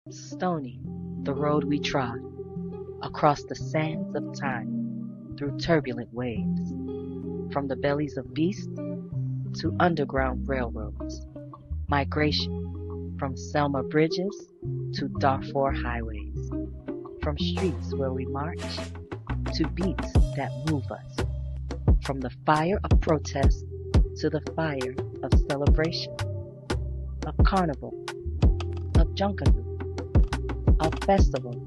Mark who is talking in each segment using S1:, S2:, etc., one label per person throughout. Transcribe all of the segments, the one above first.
S1: Stony, the road we trod, across the sands of time, through turbulent waves, from the bellies of beasts to underground railroads, migration, from Selma bridges to Darfur highways, from streets where we march to beats that move us, from the fire of protest to the fire of celebration, of carnival, of junkanoo, of festival,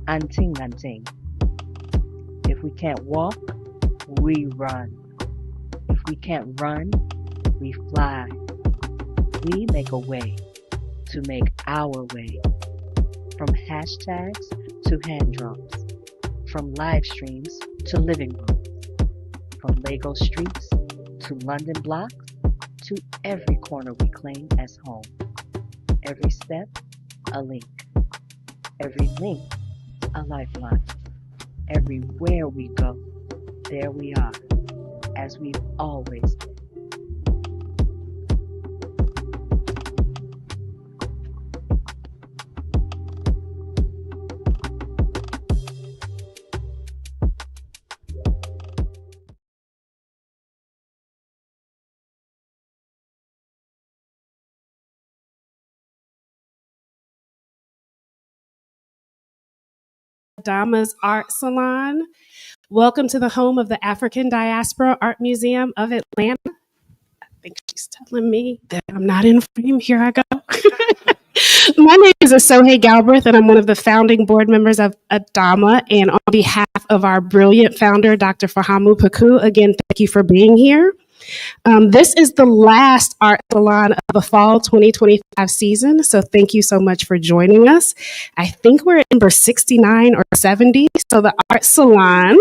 S1: anting anting. If we can't walk, we run. If we can't run, we fly. We make a way to make our way. From hashtags to hand drums, from live streams to living rooms, from Lagos streets to London blocks, to every corner we claim as home. Every step, a link. Every link, a lifeline. Everywhere we go, there we are, as we've always been.
S2: ADAMA's Arts Salon. Welcome to the home of the African Diaspora Art Museum of Atlanta. I think she's telling me that I'm not in frame. Here I go. My name is Asohe Galbraith, and I'm one of the founding board members of ADAMA. And on behalf of our brilliant founder, Dr. Fahamu Paku, again, thank you for being here. This is the last Art Salon of the fall 2025 season, so thank you so much for joining us. I think we're at number 69 or 70, so the Art Salon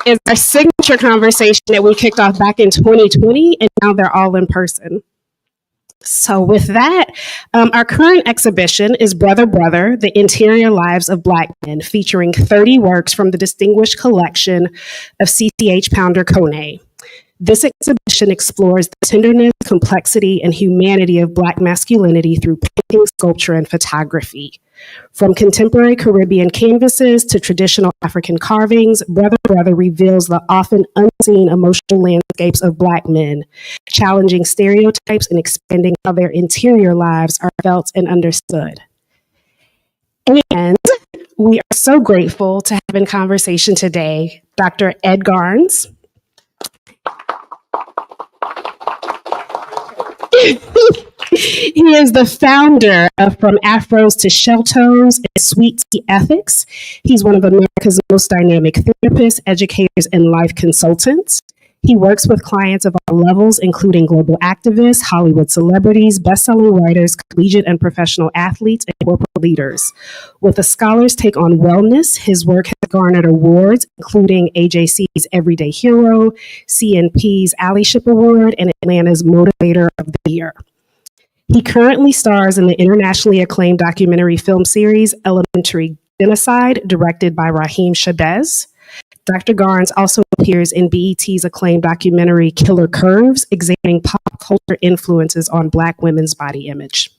S2: is our signature conversation that we kicked off back in 2020, and now they're all in person. So with that, our current exhibition is Brother, Brother, The Interior Lives of Black Men, featuring 30 works from the distinguished collection of CCH Pounder-Koné. This exhibition explores the tenderness, complexity, and humanity of Black masculinity through painting, sculpture, and photography. From contemporary Caribbean canvases to traditional African carvings, Brother, Brother reveals the often unseen emotional landscapes of Black men, challenging stereotypes and expanding how their interior lives are felt and understood. And we are so grateful to have in conversation today Dr. Ed Garnes. He is the founder of From Afros to Shelltoes and Sweet Tea Ethics. He's one of America's most dynamic therapists, educators, and life consultants. He works with clients of all levels, including global activists, Hollywood celebrities, best-selling writers, collegiate and professional athletes, and corporate leaders. With a scholar's take on wellness, his work has garnered awards, including AJC's Everyday Hero, CNP's Allyship Award, and Atlanta's Motivator of the Year. He currently stars in the internationally acclaimed documentary film series Elementary Genocide, directed by Rahiem Shabazz. Dr. Garnes also appears in BET's acclaimed documentary Killer Curves, examining pop culture influences on Black women's body image.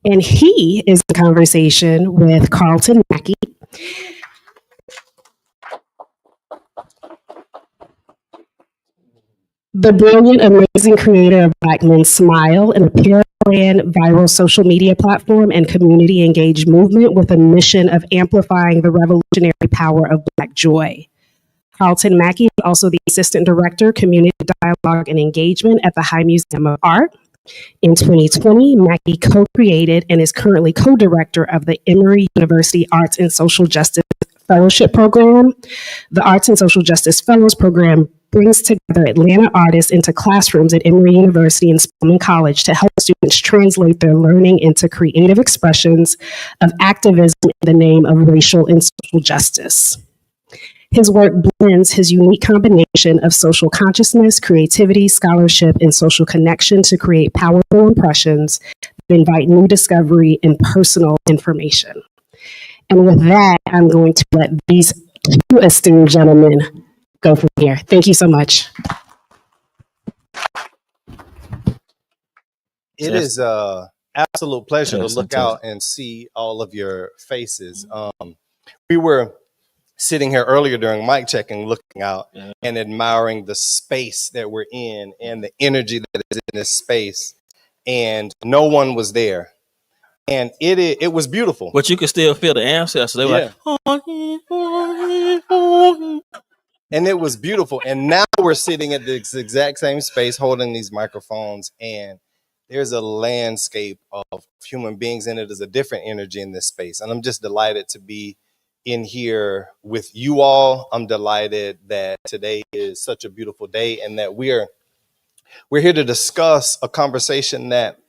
S2: And he is in conversation with Carlton Mackey. The brilliant, amazing creator of Black Men Smile, an apparel brand, viral social media platform, and community engaged movement with a mission of amplifying the revolutionary power of Black joy. Carlton Mackey is also the Assistant Director, Community Dialogue and Engagement at the High Museum of Art. In 2020, Mackey co-created and is currently co-director of the Emory University Arts and Social Justice Fellowship Program. The Arts and Social Justice Fellows Program brings together Atlanta artists into classrooms at Emory University and Spelman College to help students translate their learning into creative expressions of activism in the name of racial and social justice. His work blends his unique combination of social consciousness, creativity, scholarship, and social connection to create powerful impressions that invite new discovery and personal information. And with that, I'm going to let these two esteemed gentlemen go from here. Thank you so much.
S3: It is absolute pleasure to look out and see all of your faces. We were sitting here earlier during mic checking, looking out and admiring the space that we're in and the energy that is in this space. And no one was there. And it was beautiful.
S4: But you could still feel the ancestors. They were like,
S3: and it was beautiful. And now we're sitting at the exact same space holding these microphones, and there's a landscape of human beings in it. There's a different energy in this space. And I'm just delighted to be in here with you all. I'm delighted that today is such a beautiful day and that we're here to discuss a conversation that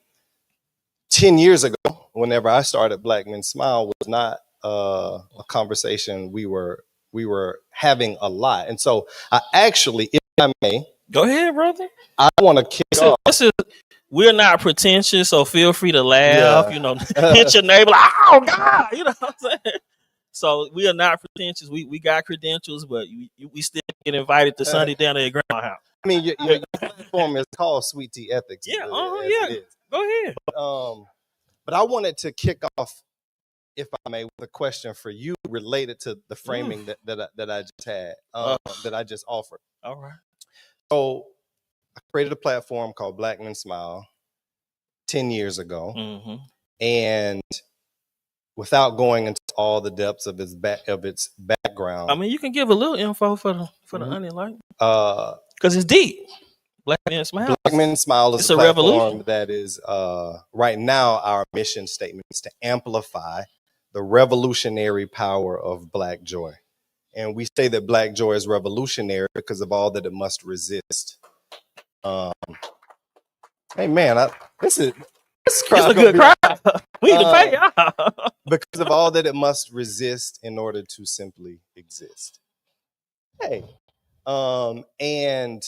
S3: 10 years ago, whenever I started Black Men Smile, was not a conversation we were having a lot. And so I actually, if I may,
S4: go ahead, brother.
S3: I want to kick off.
S4: We're not pretentious, so feel free to laugh, hit your neighbor like, oh God, you know what I'm saying? So we are not pretentious. We got credentials, but we still get invited to Sunday down at Grandma's house.
S3: I mean, your platform is called Sweet Tea Ethics.
S4: Yeah, go ahead.
S3: But I wanted to kick off, if I may, with a question for you related to the framing that I just had, that I just offered.
S4: All right.
S3: So I created a platform called Black Men Smile 10 years ago.
S4: Mm-hmm.
S3: And without going into all the depths of its background.
S4: I mean, you can give a little info for the unenlightened. Because it's deep. Black Men Smile.
S3: Black Men Smile is
S4: it's
S3: a platform
S4: revolution.
S3: That is right now our mission statement is to amplify the revolutionary power of Black joy. And we say that Black joy is revolutionary because of all that it must resist. Hey man, this is
S4: a good crowd. We need to pay y'all.
S3: Because of all that it must resist in order to simply exist. Hey, and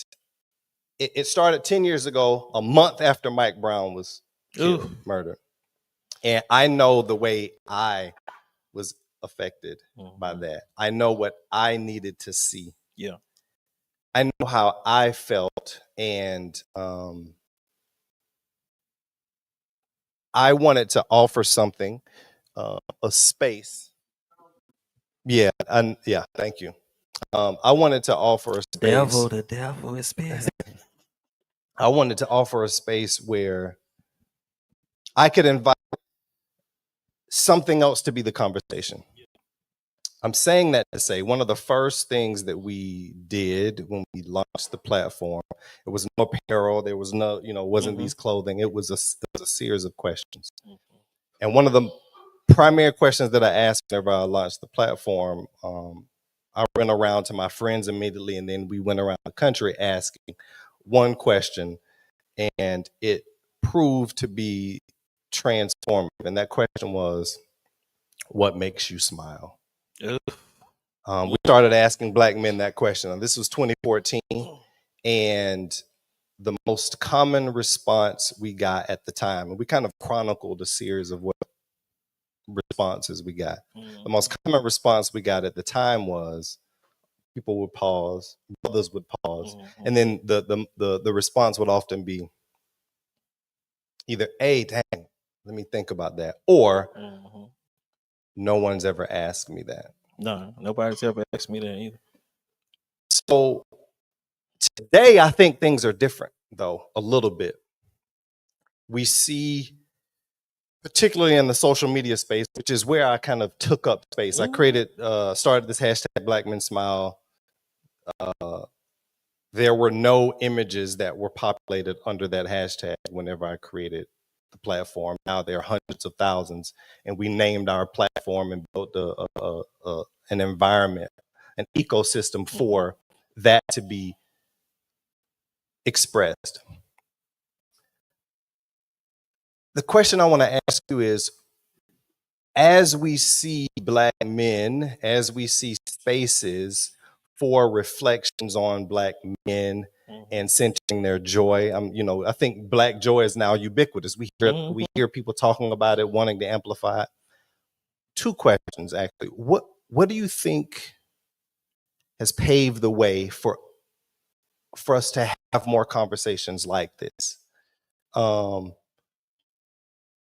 S3: it started 10 years ago, a month after Mike Brown was murdered. And I know the way I was affected by that. I know what I needed to see.
S4: Yeah.
S3: I know how I felt, and I wanted to offer something, a space. Yeah, thank you. I wanted to offer a space.
S4: The devil is busy.
S3: I wanted to offer a space where I could invite something else to be the conversation. I'm saying that to say one of the first things that we did when we launched the platform, it was no apparel, there was no, wasn't these clothing. It was a series of questions. And one of the primary questions that I asked whenever I launched the platform, I went around to my friends immediately, and then we went around the country asking one question, and it proved to be transformative. And that question was, what makes you smile? We started asking Black men that question. This was 2014, and the most common response we got at the time, and we kind of chronicled a series of what responses we got. The most common response we got at the time was people would pause, brothers would pause, and then the response would often be either, hey, dang, let me think about that, or no one's ever asked me that.
S4: No, nobody's ever asked me that either.
S3: So today, I think things are different, though, a little bit. We see, particularly in the social media space, which is where I kind of took up space. I started this hashtag Black Men Smile. There were no images that were populated under that hashtag whenever I created the platform. Now there are hundreds of thousands, and we named our platform and built an environment, an ecosystem for that to be expressed. The question I want to ask you is, as we see Black men, as we see spaces for reflections on Black men and centering their joy, I think Black joy is now ubiquitous. We hear people talking about it, wanting to amplify it. Two questions, actually. What do you think has paved the way for us to have more conversations like this?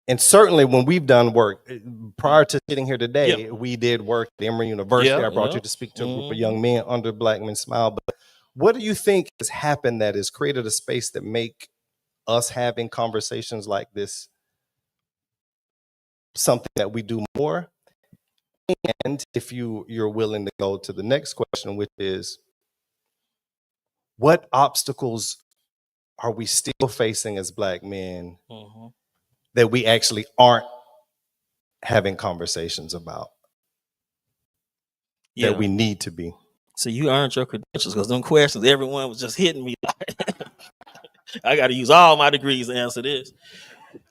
S3: And certainly when we've done work prior to sitting here today, we did work at Emory University. I brought you to speak to a group of young men under Black Men Smile. But what do you think has happened that has created a space that make us having conversations like this something that we do more? And if you're willing to go to the next question, which is, what obstacles are we still facing as Black men that we actually aren't having conversations about that we need to be?
S4: So you earned your credentials, because them questions, everyone was just hitting me. I got to use all my degrees to answer this.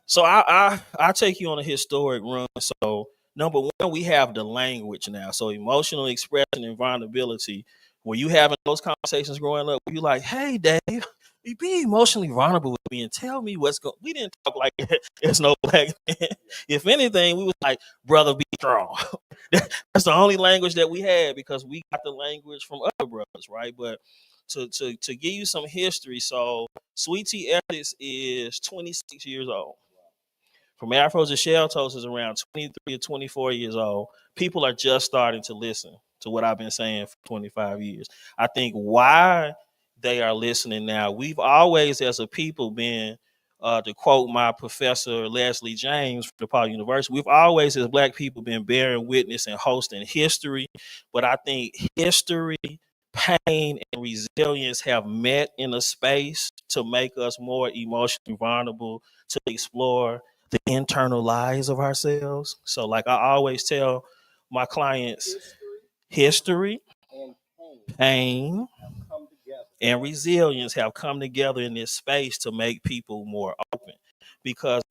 S4: So I take you on a historic run. So number one, we have the language now. So emotional expression and vulnerability. Were you having those conversations growing up? Were you like, hey, Dave, you be emotionally vulnerable with me and tell me what's going on? We didn't talk like that. There's no Black man. If anything, we was like, brother, be strong. That's the only language that we had, because we got the language from other brothers, right? But to give you some history, so Sweet Tea Ethics is 26 years old. From Afros to Shelltoes is around 23 or 24 years old. People are just starting to listen to what I've been saying for 25 years. I think why they are listening now, we've always as a people been, to quote my professor Leslie James from DePaul University, we've always as Black people been bearing witness and hosting history. But I think history, pain, and resilience have met in a space to make us more emotionally vulnerable, to explore the internal lies of ourselves. So like I always tell my clients, history, pain, and resilience have come together in this space to make people more open. Because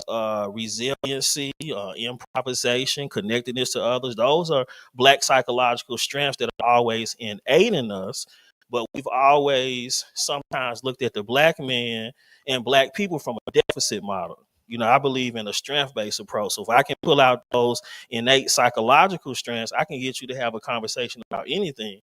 S4: resiliency, improvisation, connectedness to others, those are Black psychological strengths that are always innate in us. But we've always sometimes looked at the Black man and Black people from a deficit model. You know, I believe in a strength-based approach. So if I can pull out those innate psychological strengths, I can get you to have a conversation about anything.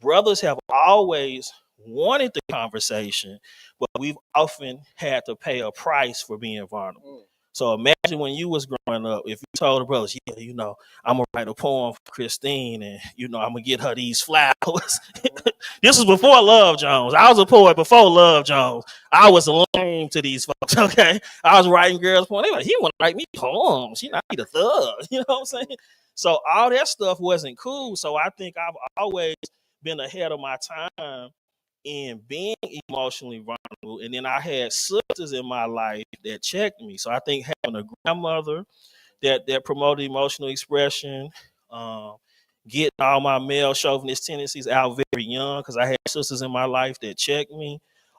S4: Brothers have always wanted the conversation, but we've often had to pay a price for being vulnerable. So imagine when you was growing up, if you told the brothers, yeah, you know, I'm going to write a poem for Christine and, you know, I'm going to get her these flowers. This was before Love Jones. I was a poet before Love Jones. I was lame to these folks, okay? I was writing girls' poems. They were like, he want to write me poems. You know, I need a thug. You know what I'm saying? So all that stuff wasn't cool. So I think I've always been ahead of my time in being emotionally vulnerable. And then I had sisters in my life that checked me. So I think having a grandmother that promoted emotional expression, getting all my male chauvinist tendencies out very young, because I had sisters in my life that checked me.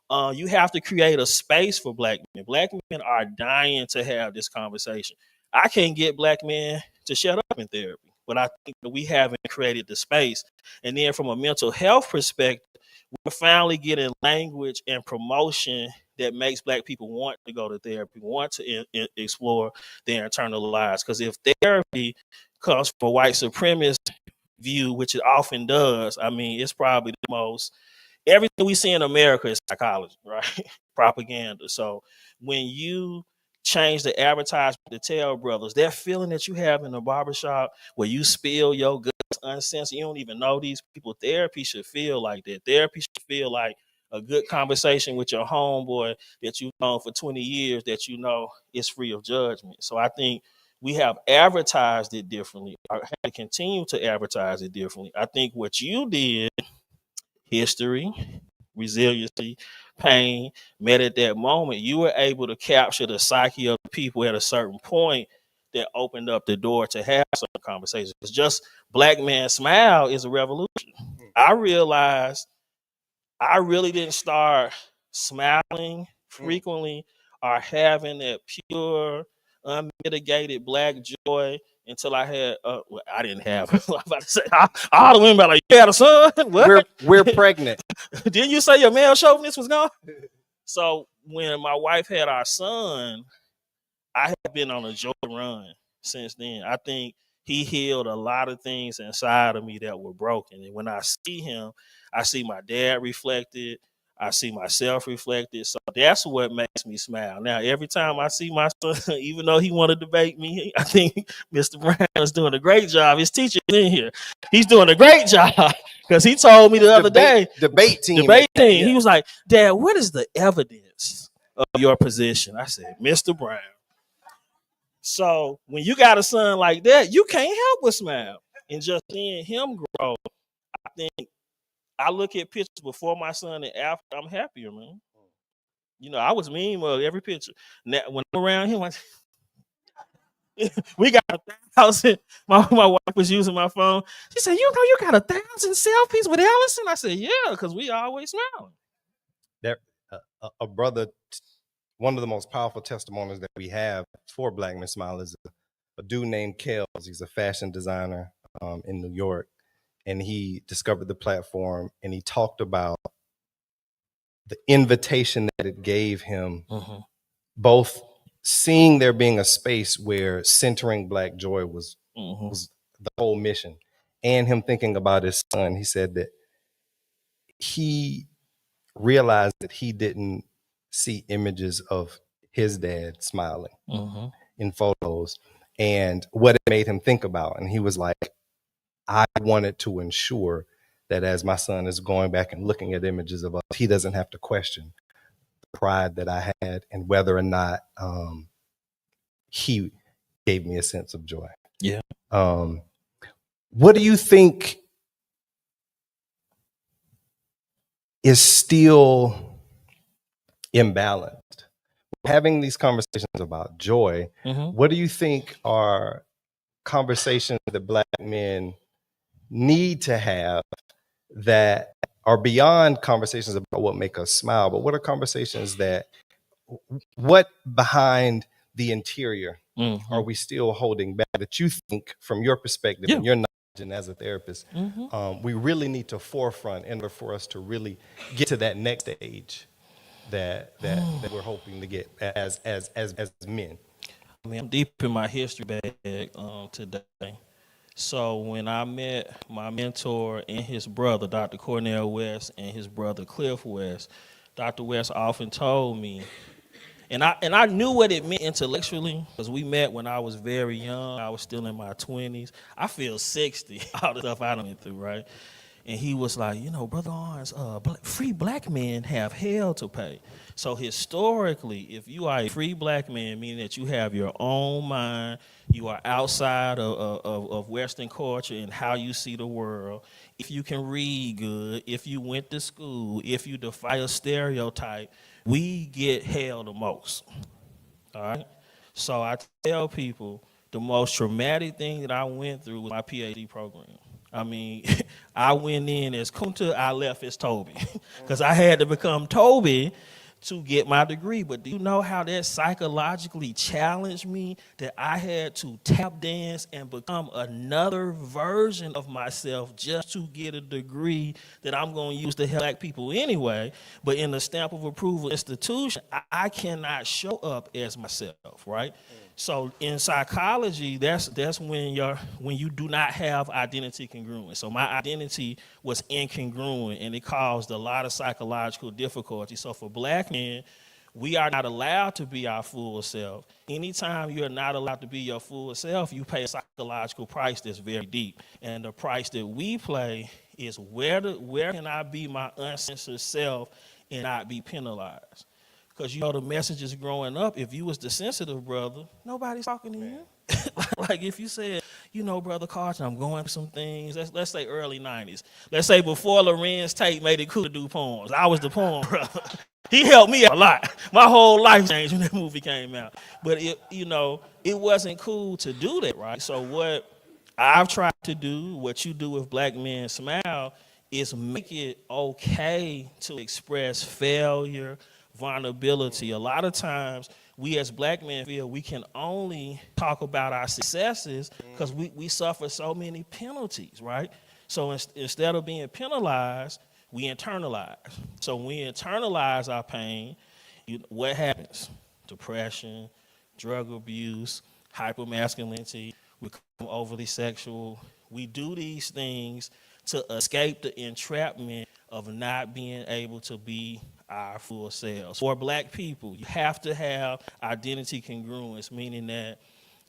S4: You have to create a space for Black men. Black men are dying to have this conversation. I can't get Black men to shut up in therapy, but I think that we haven't created the space. And then from a mental health perspective, we're finally getting language and promotion that makes Black people want to go to therapy, want to explore their internal lives. Because if therapy comes from a white supremacist view, which it often does, I mean, it's probably the most, everything we see in America is psychology, right? Propaganda. So when you change the advertisement to tell brothers, that feeling that you have in the barbershop where you spill your guts uncensored, you don't even know these people, therapy should feel like that. Therapy should feel like a good conversation with your homeboy that you've known for 20 years that you know is free of judgment. So I think we have advertised it differently, or have to continue to advertise it differently. I think what you did, history, resiliency, pain, met at that moment, you were able to capture the psyche of the people at a certain point that opened up the door to have some conversations. It's just Black Man Smile is a revolution. I realized I really didn't start smiling frequently or having that pure, unmitigated Black joy until I had, well, I didn't have, I'm about to say, all the women are like, you had a son? What?
S3: We're pregnant.
S4: Didn't you say your male chauvinist was gone? So when my wife had our son, I have been on a joy run since then. I think he healed a lot of things inside of me that were broken. And when I see him, I see my dad reflected. I see myself reflected. So that's what makes me smile. Now, every time I see my son, even though he want to debate me, I think Mr. Brown is doing a great job. His teacher is in here. He's doing a great job because he told me the other day.
S3: Debate team.
S4: He was like, Dad, what is the evidence of your position? I said, Mr. Brown. So when you got a son like that, you can't help but smile. And just seeing him grow, I think I look at pictures before my son and after, I'm happier, man. You know, I was mean with every picture. Now, when I'm around him, we got 1,000. My wife was using my phone. She said, you know, you got 1,000 selfies with Ellison? I said, yeah, because we always smiling.
S3: There, a brother, one of the most powerful testimonies that we have for Black Men Smile is a dude named Kels. He's a fashion designer in New York. And he discovered the platform, and he talked about the invitation that it gave him, both seeing there being a space where centering Black joy was the whole mission, and him thinking about his son. He said that he realized that he didn't see images of his dad smiling in photos, and what it made him think about. And he was like, I wanted to ensure that as my son is going back and looking at images of us, he doesn't have to question the pride that I had and whether or not he gave me a sense of joy.
S4: Yeah.
S3: What do you think is still imbalanced? Having these conversations about joy, what do you think are conversations that Black men need to have that are beyond conversations about what make us smile, but what are conversations what behind the interior are we still holding back that you think, from your perspective and your knowledge and as a therapist, we really need to forefront in order for us to really get to that next stage that we're hoping to get as men?
S4: I mean, I'm deep in my history bag today. So when I met my mentor and his brother, Dr. Cornel West, and his brother Cliff West, Dr. West often told me, and I knew what it meant intellectually, because we met when I was very young. I was still in my 20s. I feel 60, all the stuff I went through, right? And he was like, you know, Brother Arns, free Black men have hell to pay. So historically, if you are a free Black man, meaning that you have your own mind, you are outside of Western culture and how you see the world, if you can read good, if you went to school, if you defy a stereotype, we get hell the most. All right? So I tell people the most traumatic thing that I went through was my PhD program. I mean, I went in as Kunta, I left as Toby, because I had to become Toby to get my degree. But do you know how that psychologically challenged me, that I had to tap dance and become another version of myself just to get a degree that I'm going to use to help Black people anyway? But in the stamp of approval institution, I cannot show up as myself, right? So in psychology, that's when you do not have identity congruence. So my identity was incongruent, and it caused a lot of psychological difficulty. So for Black men, we are not allowed to be our full self. Anytime you're not allowed to be your full self, you pay a psychological price that's very deep. And the price that we pay is where can I be my uncensored self and not be penalized? Because, you know, the messages growing up, if you was the sensitive brother, nobody's talking to you. Like if you said, you know, Brother Carlton, I'm going through some things, let's say early 90s. Let's say before Lorenz Tate made it cool to do poems. I was the poem brother. He helped me out a lot. My whole life changed when that movie came out. But, it wasn't cool to do that, right? So what I've tried to do, what you do with Black Men Smile, is make it okay to express failure, vulnerability. A lot of times we as Black men feel we can only talk about our successes because we suffer so many penalties, right? So instead of being penalized, we internalize. So when we internalize our pain, what happens? Depression, drug abuse, hypermasculinity, we become overly sexual. We do these things to escape the entrapment of not being able to be our full selves. For Black people, you have to have identity congruence, meaning that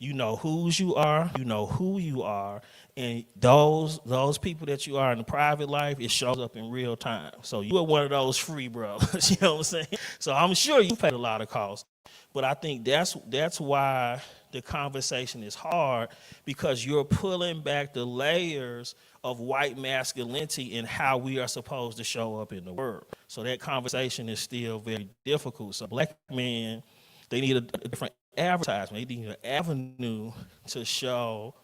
S4: you know whose you are, you know who you are, and those people that you are in the private life, it shows up in real time. So you are one of those free brothers, you know what I'm saying? So I'm sure you paid a lot of cost, but I think that's why the conversation is hard, because you're pulling back the layers of white masculinity and how we are supposed to show up in the world. So that conversation is still very difficult. So Black men, they need a different advertisement. They need an avenue to show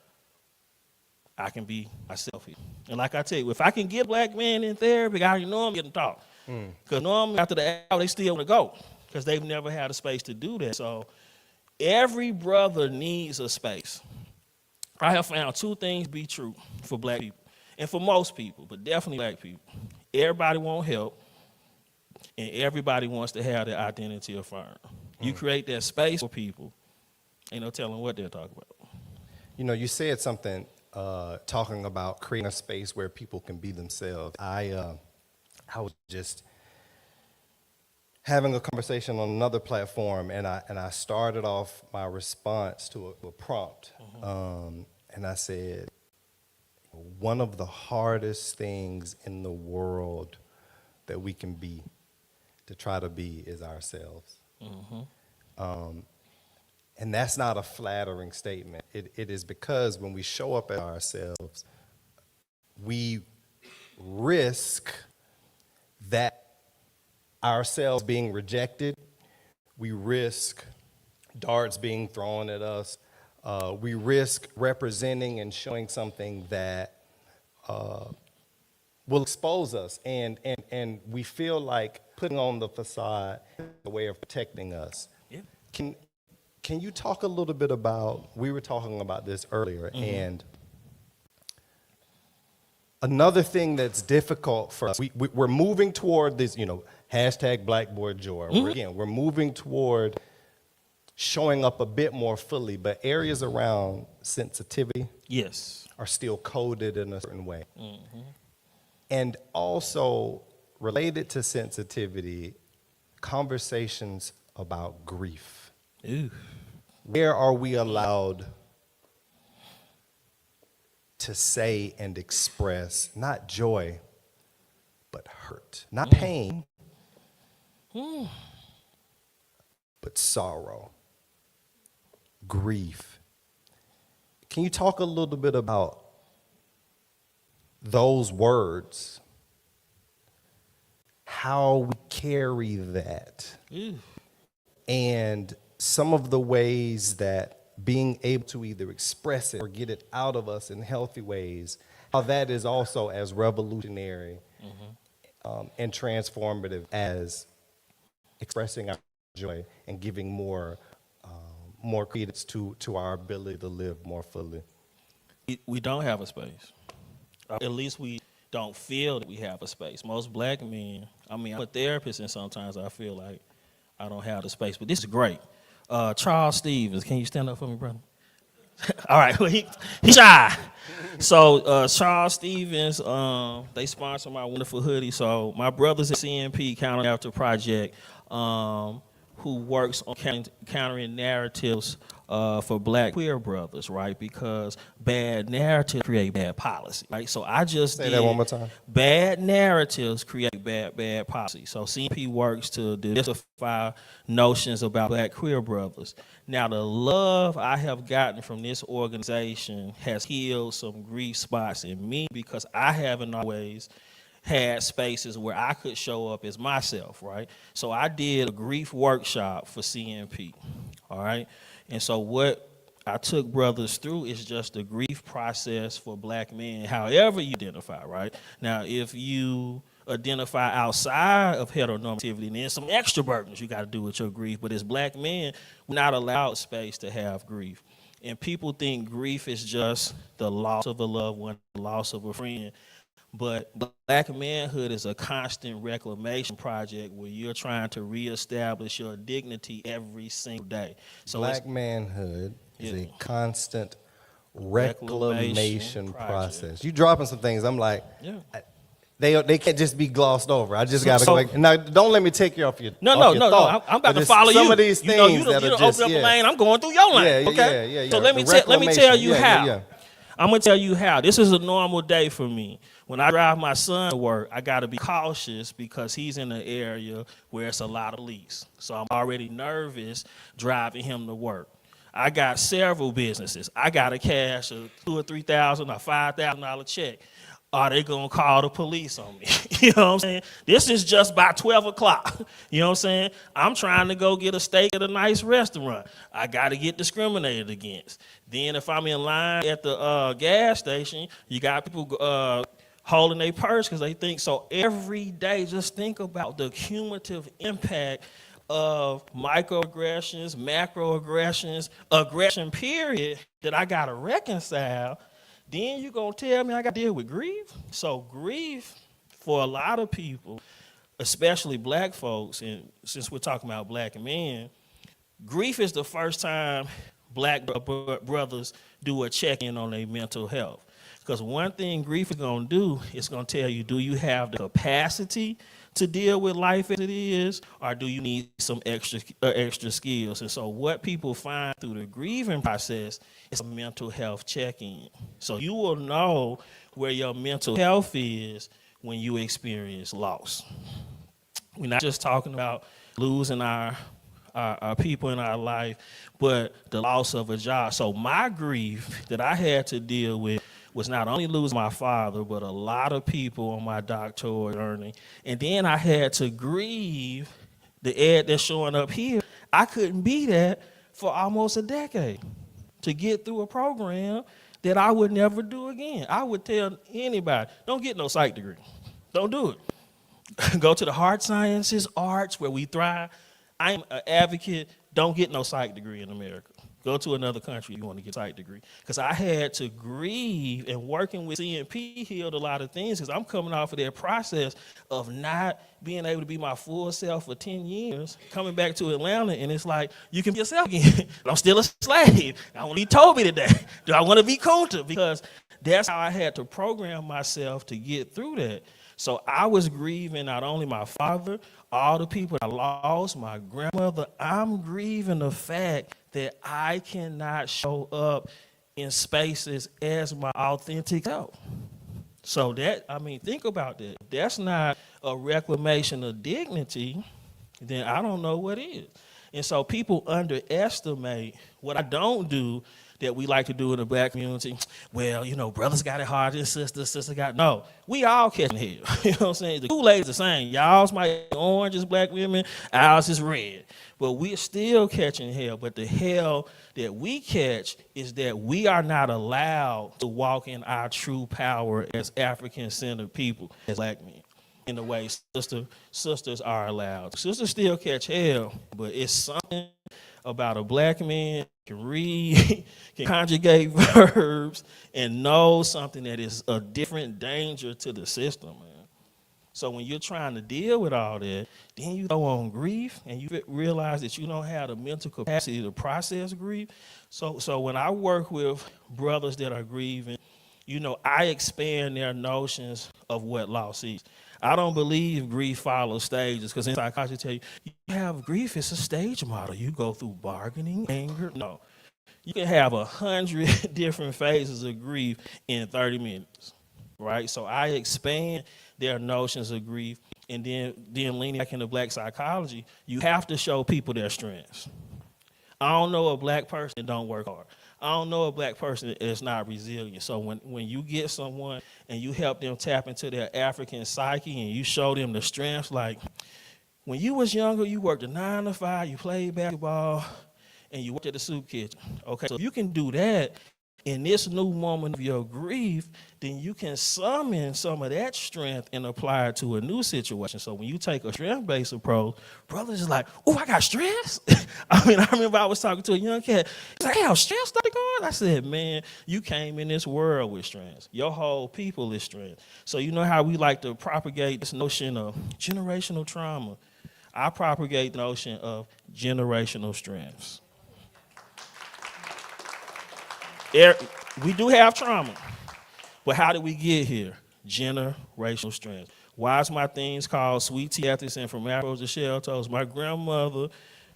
S4: I can be myself here. And like I tell you, if I can get Black men in therapy, I already know I'm getting taught. Because normally after the hour, they still want to go because they've never had a space to do that. So every brother needs a space. I have found two things be true for Black people, and for most people, but definitely Black people. Everybody wants help, and everybody wants to have their identity affirmed. You create that space for people, ain't no telling what they'll talk about.
S3: You know, you said something talking about creating a space where people can be themselves. I was just having a conversation on another platform, and I started off my response to a prompt, and I said, one of the hardest things in the world that we can be, to try to be, is ourselves. And that's not a flattering statement. It is because when we show up as ourselves, we risk that ourselves being rejected. We risk darts being thrown at us. We risk representing and showing something that will expose us. And we feel like putting on the facade is a way of protecting us. Yeah. Can you talk a little bit about, we were talking about this earlier, and another thing that's difficult for us, we're moving toward this, hashtag Blackboard Joy. We're moving toward showing up a bit more fully, but areas around sensitivity are still coded in a certain way. And also, related to sensitivity, conversations about grief. Where are we allowed to say and express not joy, but hurt? Not pain, but sorrow, grief. Can you talk a little bit about those words, how we carry that, and some of the ways that being able to either express it or get it out of us in healthy ways, how that is also as revolutionary and transformative as expressing our joy and giving more credence to our ability to live more fully?
S4: We don't have a space. At least we don't feel that we have a space. Most Black men, I'm a therapist, and sometimes I feel like I don't have the space, but this is great. Charles Stevens, can you stand up for me, brother? All right, well, he's shy. So Charles Stevens, they sponsor my wonderful hoodie. So my brothers at CNP, Counter After Project, who works on countering narratives for Black queer brothers, right? Because bad narratives create bad policy, right? So I just
S3: say that one more time.
S4: Bad narratives create bad policy. So CNP works to demystify notions about Black queer brothers. Now, the love I have gotten from this organization has healed some grief spots in me, because I haven't always had spaces where I could show up as myself, right? So I did a grief workshop for CNP, all right? And so what I took brothers through is just the grief process for Black men, however you identify, right? Now, if you identify outside of heteronormativity, then some extra burdens you got to do with your grief. But as Black men, we're not allowed space to have grief. And people think grief is just the loss of a loved one, the loss of a friend. But Black manhood is a constant reclamation project where you're trying to reestablish your dignity every single day. So
S3: Black manhood is a constant reclamation process. You dropping some things. I'm like, They can't just be glossed over. I just gotta go back. Now, don't let me take you off your
S4: No. I'm about to follow you.
S3: Some of these things
S4: you
S3: that
S4: don't
S3: are just
S4: open up a lane. I'm going through your lane. Okay. So let me tell you how.
S3: Yeah.
S4: I'm gonna tell you how. This is a normal day for me. When I drive my son to work, I gotta be cautious because he's in an area where it's a lot of police. So I'm already nervous driving him to work. I got several businesses. I gotta cash a $2,000 or $3,000 or $5,000 check. Are they gonna call the police on me? You know what I'm saying? This is just by 12 o'clock. You know what I'm saying? I'm trying to go get a steak at a nice restaurant. I gotta get discriminated against. Then if I'm in line at the gas station, you got people holding their purse because they think so. Every day, just think about the cumulative impact of microaggressions, macroaggressions, aggression period that I gotta reconcile. Then you're going to tell me I got to deal with grief? So grief, for a lot of people, especially black folks, and since we're talking about black men, grief is the first time black brothers do a check-in on their mental health. Because one thing grief is going to do, it's going to tell you, do you have the capacity to deal with life as it is, or do you need some extra skills? And so what people find through the grieving process is a mental health check-in. So you will know where your mental health is when you experience loss. We're not just talking about losing our people in our life, but the loss of a job. So my grief that I had to deal with was not only losing my father, but a lot of people on my doctoral journey. And then I had to grieve the Ed that's showing up here. I couldn't be that for almost a decade to get through a program that I would never do again. I would tell anybody, don't get no psych degree. Don't do it. Go to the hard sciences, arts, where we thrive. I'm an advocate, don't get no psych degree in America. Go to another country if you want to get a psych degree. Because I had to grieve, and working with CNP healed a lot of things because I'm coming off of that process of not being able to be my full self for 10 years, coming back to Atlanta, and it's like, you can be yourself again. I'm still a slave. I want to be Toby today. Do I want to be Kunta? Because that's how I had to program myself to get through that. So I was grieving not only my father, all the people I lost, my grandmother. I'm grieving the fact that I cannot show up in spaces as my authentic self. So think about that. If that's not a reclamation of dignity, then I don't know what is. And so people underestimate what I don't do that we like to do in the black community. Well, brothers got it hard, and sisters got, no. We all catching hell. You know what I'm saying? The Kool-Aid is the same. Y'all's might be orange as black women, ours is red. But we're still catching hell. But the hell that we catch is that we are not allowed to walk in our true power as African-centered people, as black men, in the way sisters are allowed. Sisters still catch hell, but it's something about a black man can read, can conjugate verbs, and know something that is a different danger to the system, man. So when you're trying to deal with all that, then you go on grief, and you realize that you don't have the mental capacity to process grief. So when I work with brothers that are grieving, I expand their notions of what loss is. I don't believe grief follows stages, because in psychology tell you have grief, it's a stage model. You go through bargaining, anger. No. You can have 100 different phases of grief in 30 minutes, right? So I expand their notions of grief, and then leaning back into black psychology, you have to show people their strengths. I don't know a black person that don't work hard. I don't know a black person that is not resilient. So when you get someone and you help them tap into their African psyche and you show them the strengths, like when you was younger, you worked a 9 to 5, you played basketball, and you worked at the soup kitchen. Okay, so if you can do that in this new moment of your grief, then you can summon some of that strength and apply it to a new situation. So when you take a strength-based approach, brothers is like, oh, I got stress? I remember I was talking to a young cat. He's like, hey, how stress started going? I said, man, you came in this world with strength. Your whole people is strength. So you know how we like to propagate this notion of generational trauma? I propagate the notion of generational strengths. We do have trauma, but how did we get here? generational strength. Why is my things called Sweet Tea Ethics and From Afros to Shelltoes? My grandmother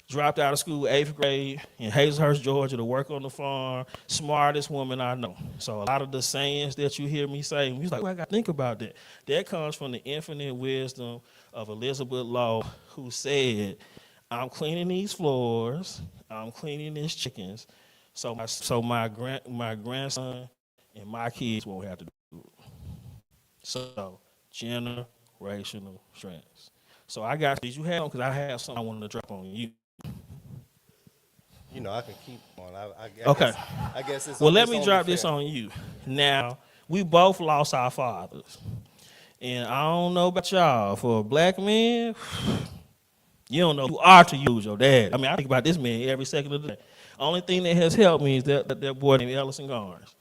S4: dropped out of school 8th grade in Hazelhurst, Georgia to work on the farm. Smartest woman I know. So a lot of the sayings that you hear me say, he's like, well, I got to think about that. That comes from the infinite wisdom of Elizabeth Lowe, who said, I'm cleaning these floors, I'm cleaning these chickens, so my grandson and my kids won't have to do it. So, generational strengths. So I got these. You have them because I have something I wanted to drop on you.
S3: You know, I can keep on.
S4: Okay.
S3: I guess it's
S4: well, let me drop this on you. Now, we both lost our fathers. And I don't know about y'all. For a black man, you don't know who you are to use your dad. I mean, I think about this man every second of the day. Only thing that has helped me is that boy named Ellison Garnes.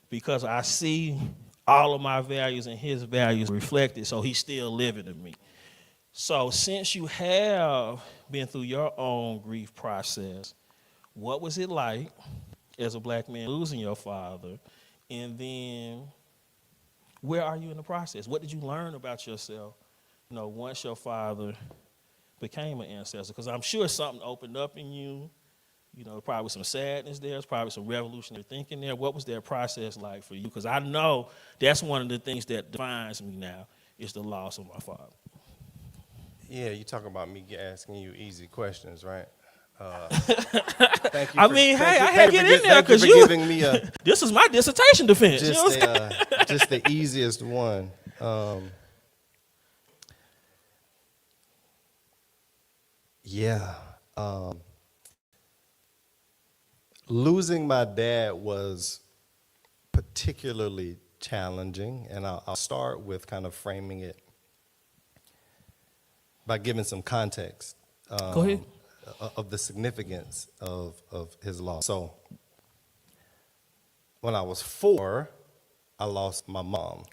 S4: Because I see all of my values and his values reflected, so he's still living in me. So since you have been through your own grief process, what was it like as a black man losing your father? And then where are you in the process? What did you learn about yourself, once your father became an ancestor? Because I'm sure something opened up in you. Probably some sadness there. There's probably some revolutionary thinking there. What was that process like for you? Because I know that's one of the things that defines me now is the loss of my father.
S3: Yeah, you talking about me asking you easy questions, right?
S4: Thank you. I had to get in there because you giving me this is my dissertation defense.
S3: Just the easiest one. Losing my dad was particularly challenging, and I'll start with kind of framing it by giving some context.
S4: Go ahead.
S3: Of the significance of his loss. So when I was 4, I lost my mom.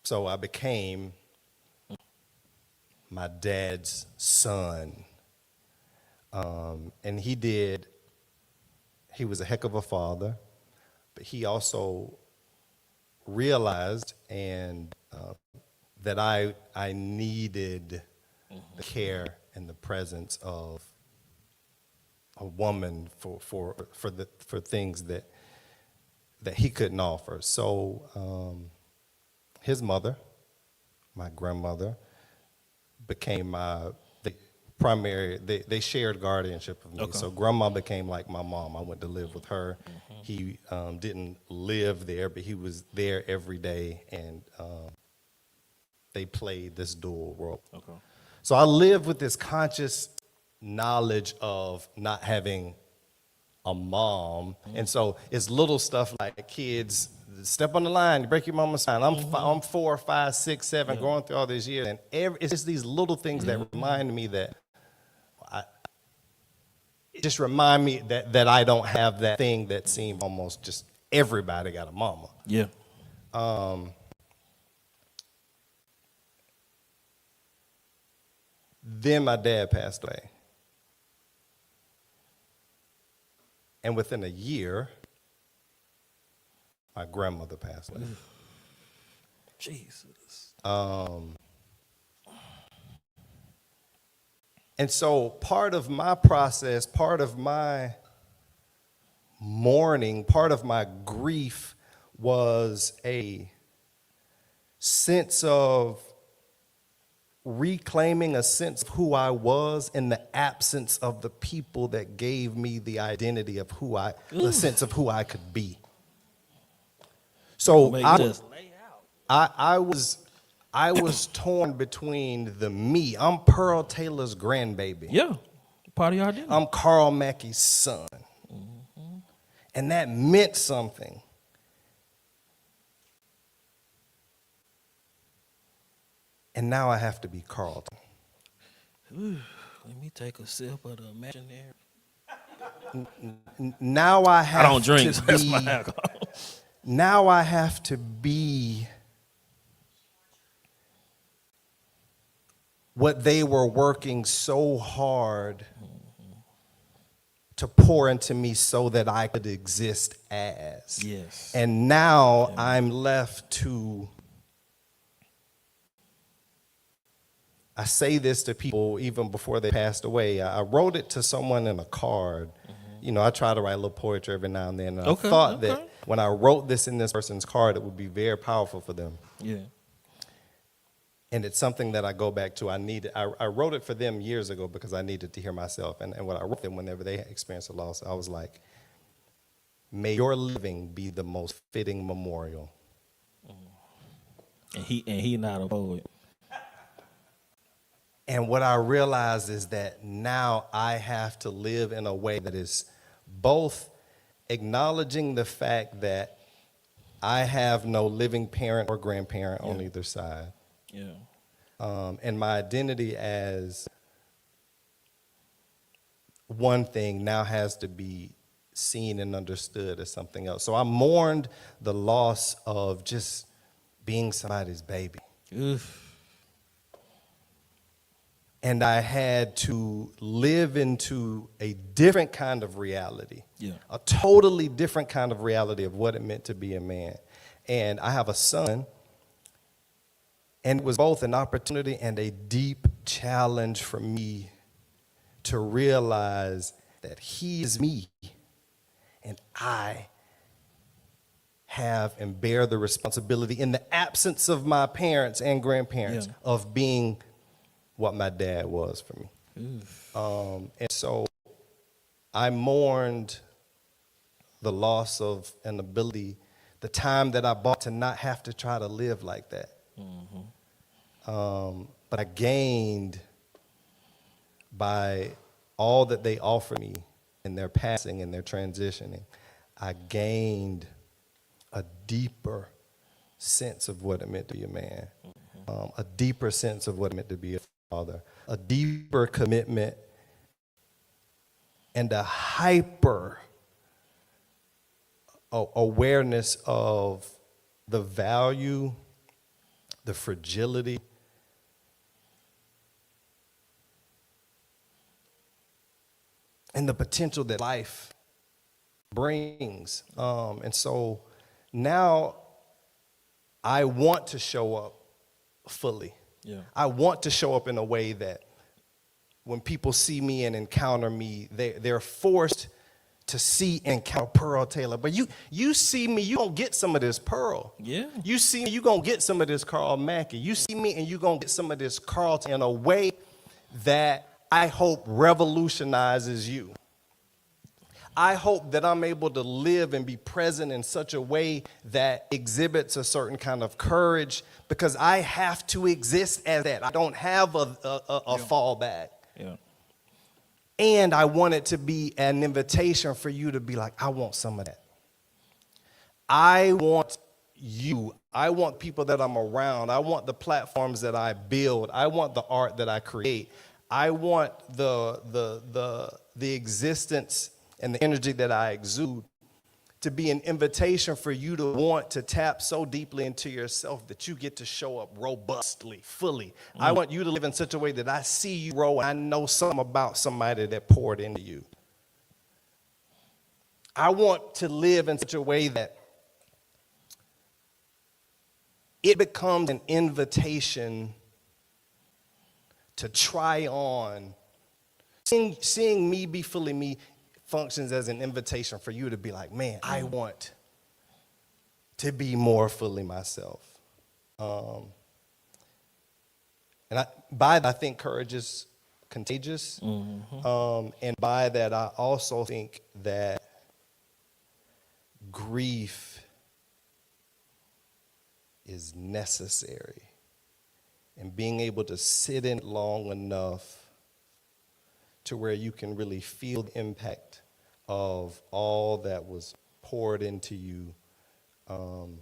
S3: So I became my dad's son. And he was a heck of a father, but he also realized that I needed the care and the presence of a woman for things that he couldn't offer. So his mother, my grandmother, became the primary. They shared guardianship of me. Okay. So grandma became like my mom. I went to live with her. Mm-hmm. He didn't live there, but he was there every day, and they played this dual role. Okay. So I lived with this conscious knowledge of not having a mom. Mm-hmm. And so it's little stuff like kids, step on the line, you break your mama's sign. I'm 4, 5, 6, 7, going through all these years. And it's just these little things that remind me that that I don't have that thing that seemed almost just everybody got a mama.
S4: Yeah.
S3: Then my dad passed away. And within a year, my grandmother passed away.
S4: Jesus.
S3: And so part of my process, part of my mourning, part of my grief was a sense of reclaiming a sense of who I was in the absence of the people that gave me the identity of the sense of who I could be. So I was torn between the me. I'm Pearl Taylor's grandbaby.
S4: Yeah, part of your identity.
S3: I'm Carl Mackey's son. Mm-hmm. And that meant something. And now I have to be Carlton.
S4: Ooh, let me take a sip of the imaginary.
S3: Now I have
S4: I don't drink,
S3: to
S4: so
S3: be.
S4: That's my alcohol.
S3: Now I have to be what they were working so hard to pour into me so that I could exist as.
S4: Yes.
S3: And now I'm left to, I say this to people even before they passed away. I wrote it to someone in a card. You know, I try to write a little poetry every now and then. And I thought that when I wrote this in this person's card, it would be very powerful for them.
S4: Yeah.
S3: And it's something that I go back to. I wrote it for them years ago because I needed to hear myself. And when I wrote them, whenever they experienced a loss, I was like, may your living be the most fitting memorial.
S4: And he not a poet.
S3: And what I realized is that now I have to live in a way that is both acknowledging the fact that I have no living parent or grandparent on either side. Yeah. And my identity as one thing now has to be seen and understood as something else. So I mourned the loss of just being somebody's baby.
S4: Oof.
S3: And I had to live into a different kind of reality, a totally different kind of reality of what it meant to be a man. And I have a son, and it was both an opportunity and a deep challenge for me to realize that he is me, and I have and bear the responsibility in the absence of my parents and grandparents of being what my dad was for me. And so I mourned the loss of an ability, the time that I bought to not have to try to live like that. But I gained by all that they offered me in their passing and their transitioning. I gained a deeper sense of what it meant to be a man, a deeper sense of what it meant to be a father, a deeper commitment, and a hyper awareness of the value, the fragility, and the potential that life brings. And so now I want to show up fully. I want to show up in a way that when people see me and encounter me, they're forced to see and encounter Pearl Taylor. But you see me, you gonna get some of this Pearl. You see me, you gonna get some of this Carl Mackey. You see me and you gonna get some of this Carlton in a way that I hope revolutionizes you. I hope that I'm able to live and be present in such a way that exhibits a certain kind of courage, because I have to exist as that. I don't have a fallback. And I want it to be an invitation for you to be like, I want some of that. I want you. I want people that I'm around. I want the platforms that I build. I want the art that I create. I want the existence and the energy that I exude to be an invitation for you to want to tap so deeply into yourself that you get to show up robustly, fully. I want you to live in such a way that I see you grow and I know something about somebody that poured into you. I want to live in such a way that it becomes an invitation to try on. Seeing me be fully me functions as an invitation for you to be like, man, I want to be more fully myself. And by that, I think courage is contagious. And by that, I also think that grief is necessary. And being able to sit in long enough to where you can really feel the impact of all that was poured into you, so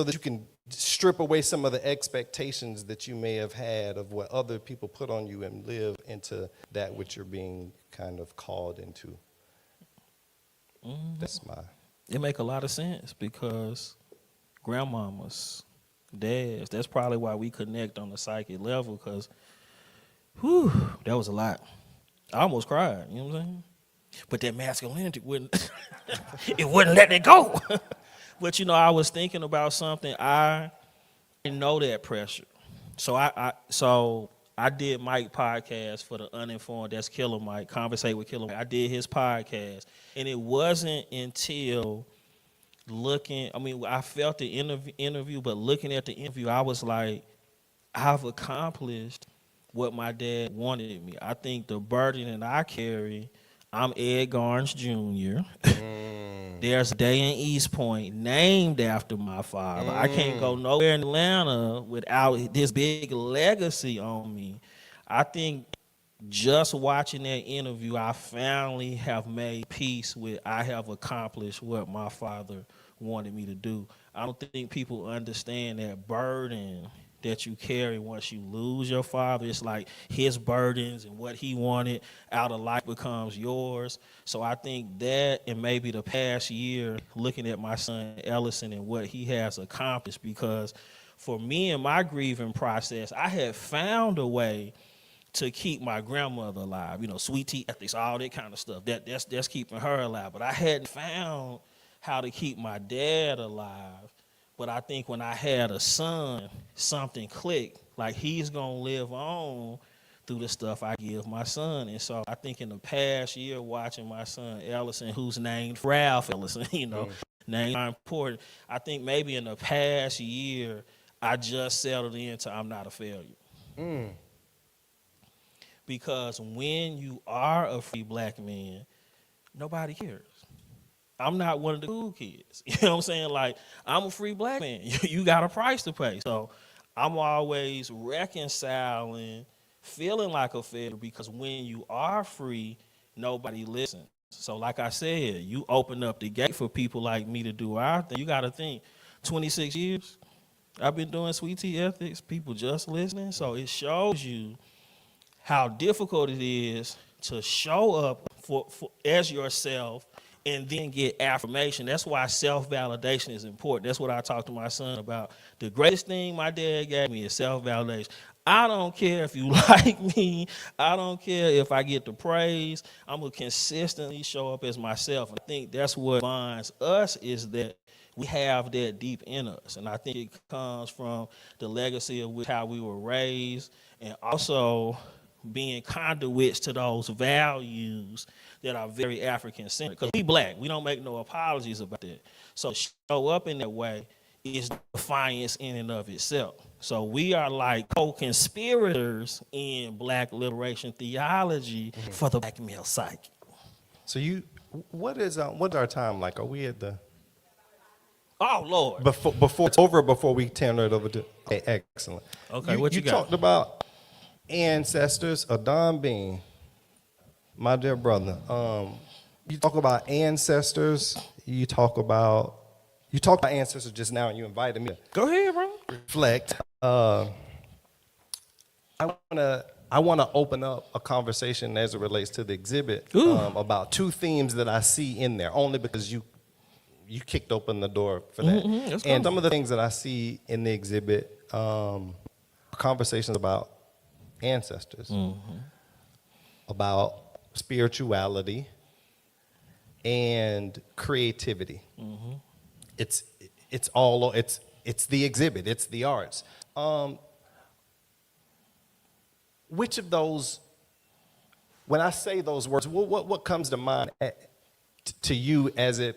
S3: that you can strip away some of the expectations that you may have had of what other people put on you and live into that which you're being kind of called into. That's my...
S4: It make a lot of sense, because grandmamas, dads, that's probably why we connect on the psychic level, because Whew, that was a lot. I almost cried, you know what I'm saying? But that masculinity wouldn't, it wouldn't let it go. But, I was thinking about something. I didn't know that pressure. So I did Mike podcast for the uninformed. That's Killer Mike, Conversate with Killer Mike. I did his podcast. And it wasn't until I felt the interview, but looking at the interview, I was like, I've accomplished what my dad wanted me. I think the burden that I carry, I'm Ed Garnes Jr. There's a day in East Point named after my father. I can't go nowhere in Atlanta without this big legacy on me. I think just watching that interview, I finally have made peace with I have accomplished what my father wanted me to do. I don't think people understand that burden that you carry once you lose your father. It's like his burdens and what he wanted out of life becomes yours. So I think that, and maybe the past year, looking at my son Ellison and what he has accomplished, because for me in my grieving process, I had found a way to keep my grandmother alive, sweet tea ethics, all that kind of stuff. That's keeping her alive. But I hadn't found how to keep my dad alive. But I think when I had a son, something clicked. Like, he's going to live on through the stuff I give my son. And so I think in the past year, watching my son Ellison, who's named Ralph Ellison, named important, I think maybe in the past year, I just settled into I'm not a failure. Because when you are a free black man, nobody cares. I'm not one of the cool kids. You know what I'm saying? Like, I'm a free black man. You got a price to pay. So I'm always reconciling, feeling like a failure, because when you are free, nobody listens. So like I said, you open up the gate for people like me to do our thing. You got to think, 26 years, I've been doing sweet tea ethics, people just listening. So it shows you how difficult it is to show up for as yourself and then get affirmation. That's why self-validation is important. That's what I talk to my son about. The greatest thing my dad gave me is self-validation. I don't care if you like me. I don't care if I get the praise. I'm going to consistently show up as myself. And I think that's what binds us, is that we have that deep in us. And I think it comes from the legacy of how we were raised, and also being conduits to those values that are very African-centered. Because we black, we don't make no apologies about that. So show up in that way is defiance in and of itself. So we are like co-conspirators in black liberation theology for the black male psyche.
S3: So what's our time like? Are we at the...
S4: Oh, Lord.
S3: Before it's over, before we turn it over to... Okay, excellent.
S4: Okay, what you got?
S3: You talked about ancestors, Adam Bean, my dear brother. You talk about ancestors. You talk about ancestors just now, and you invited me to
S4: go ahead, bro.
S3: Reflect. I want to open up a conversation as it relates to the exhibit about two themes that I see in there, only because you kicked open the door for that. And some of the things that I see in the exhibit, conversations about ancestors, about spirituality and creativity. It's the exhibit, it's the arts. Which of those, when I say those words, what comes to mind to you as a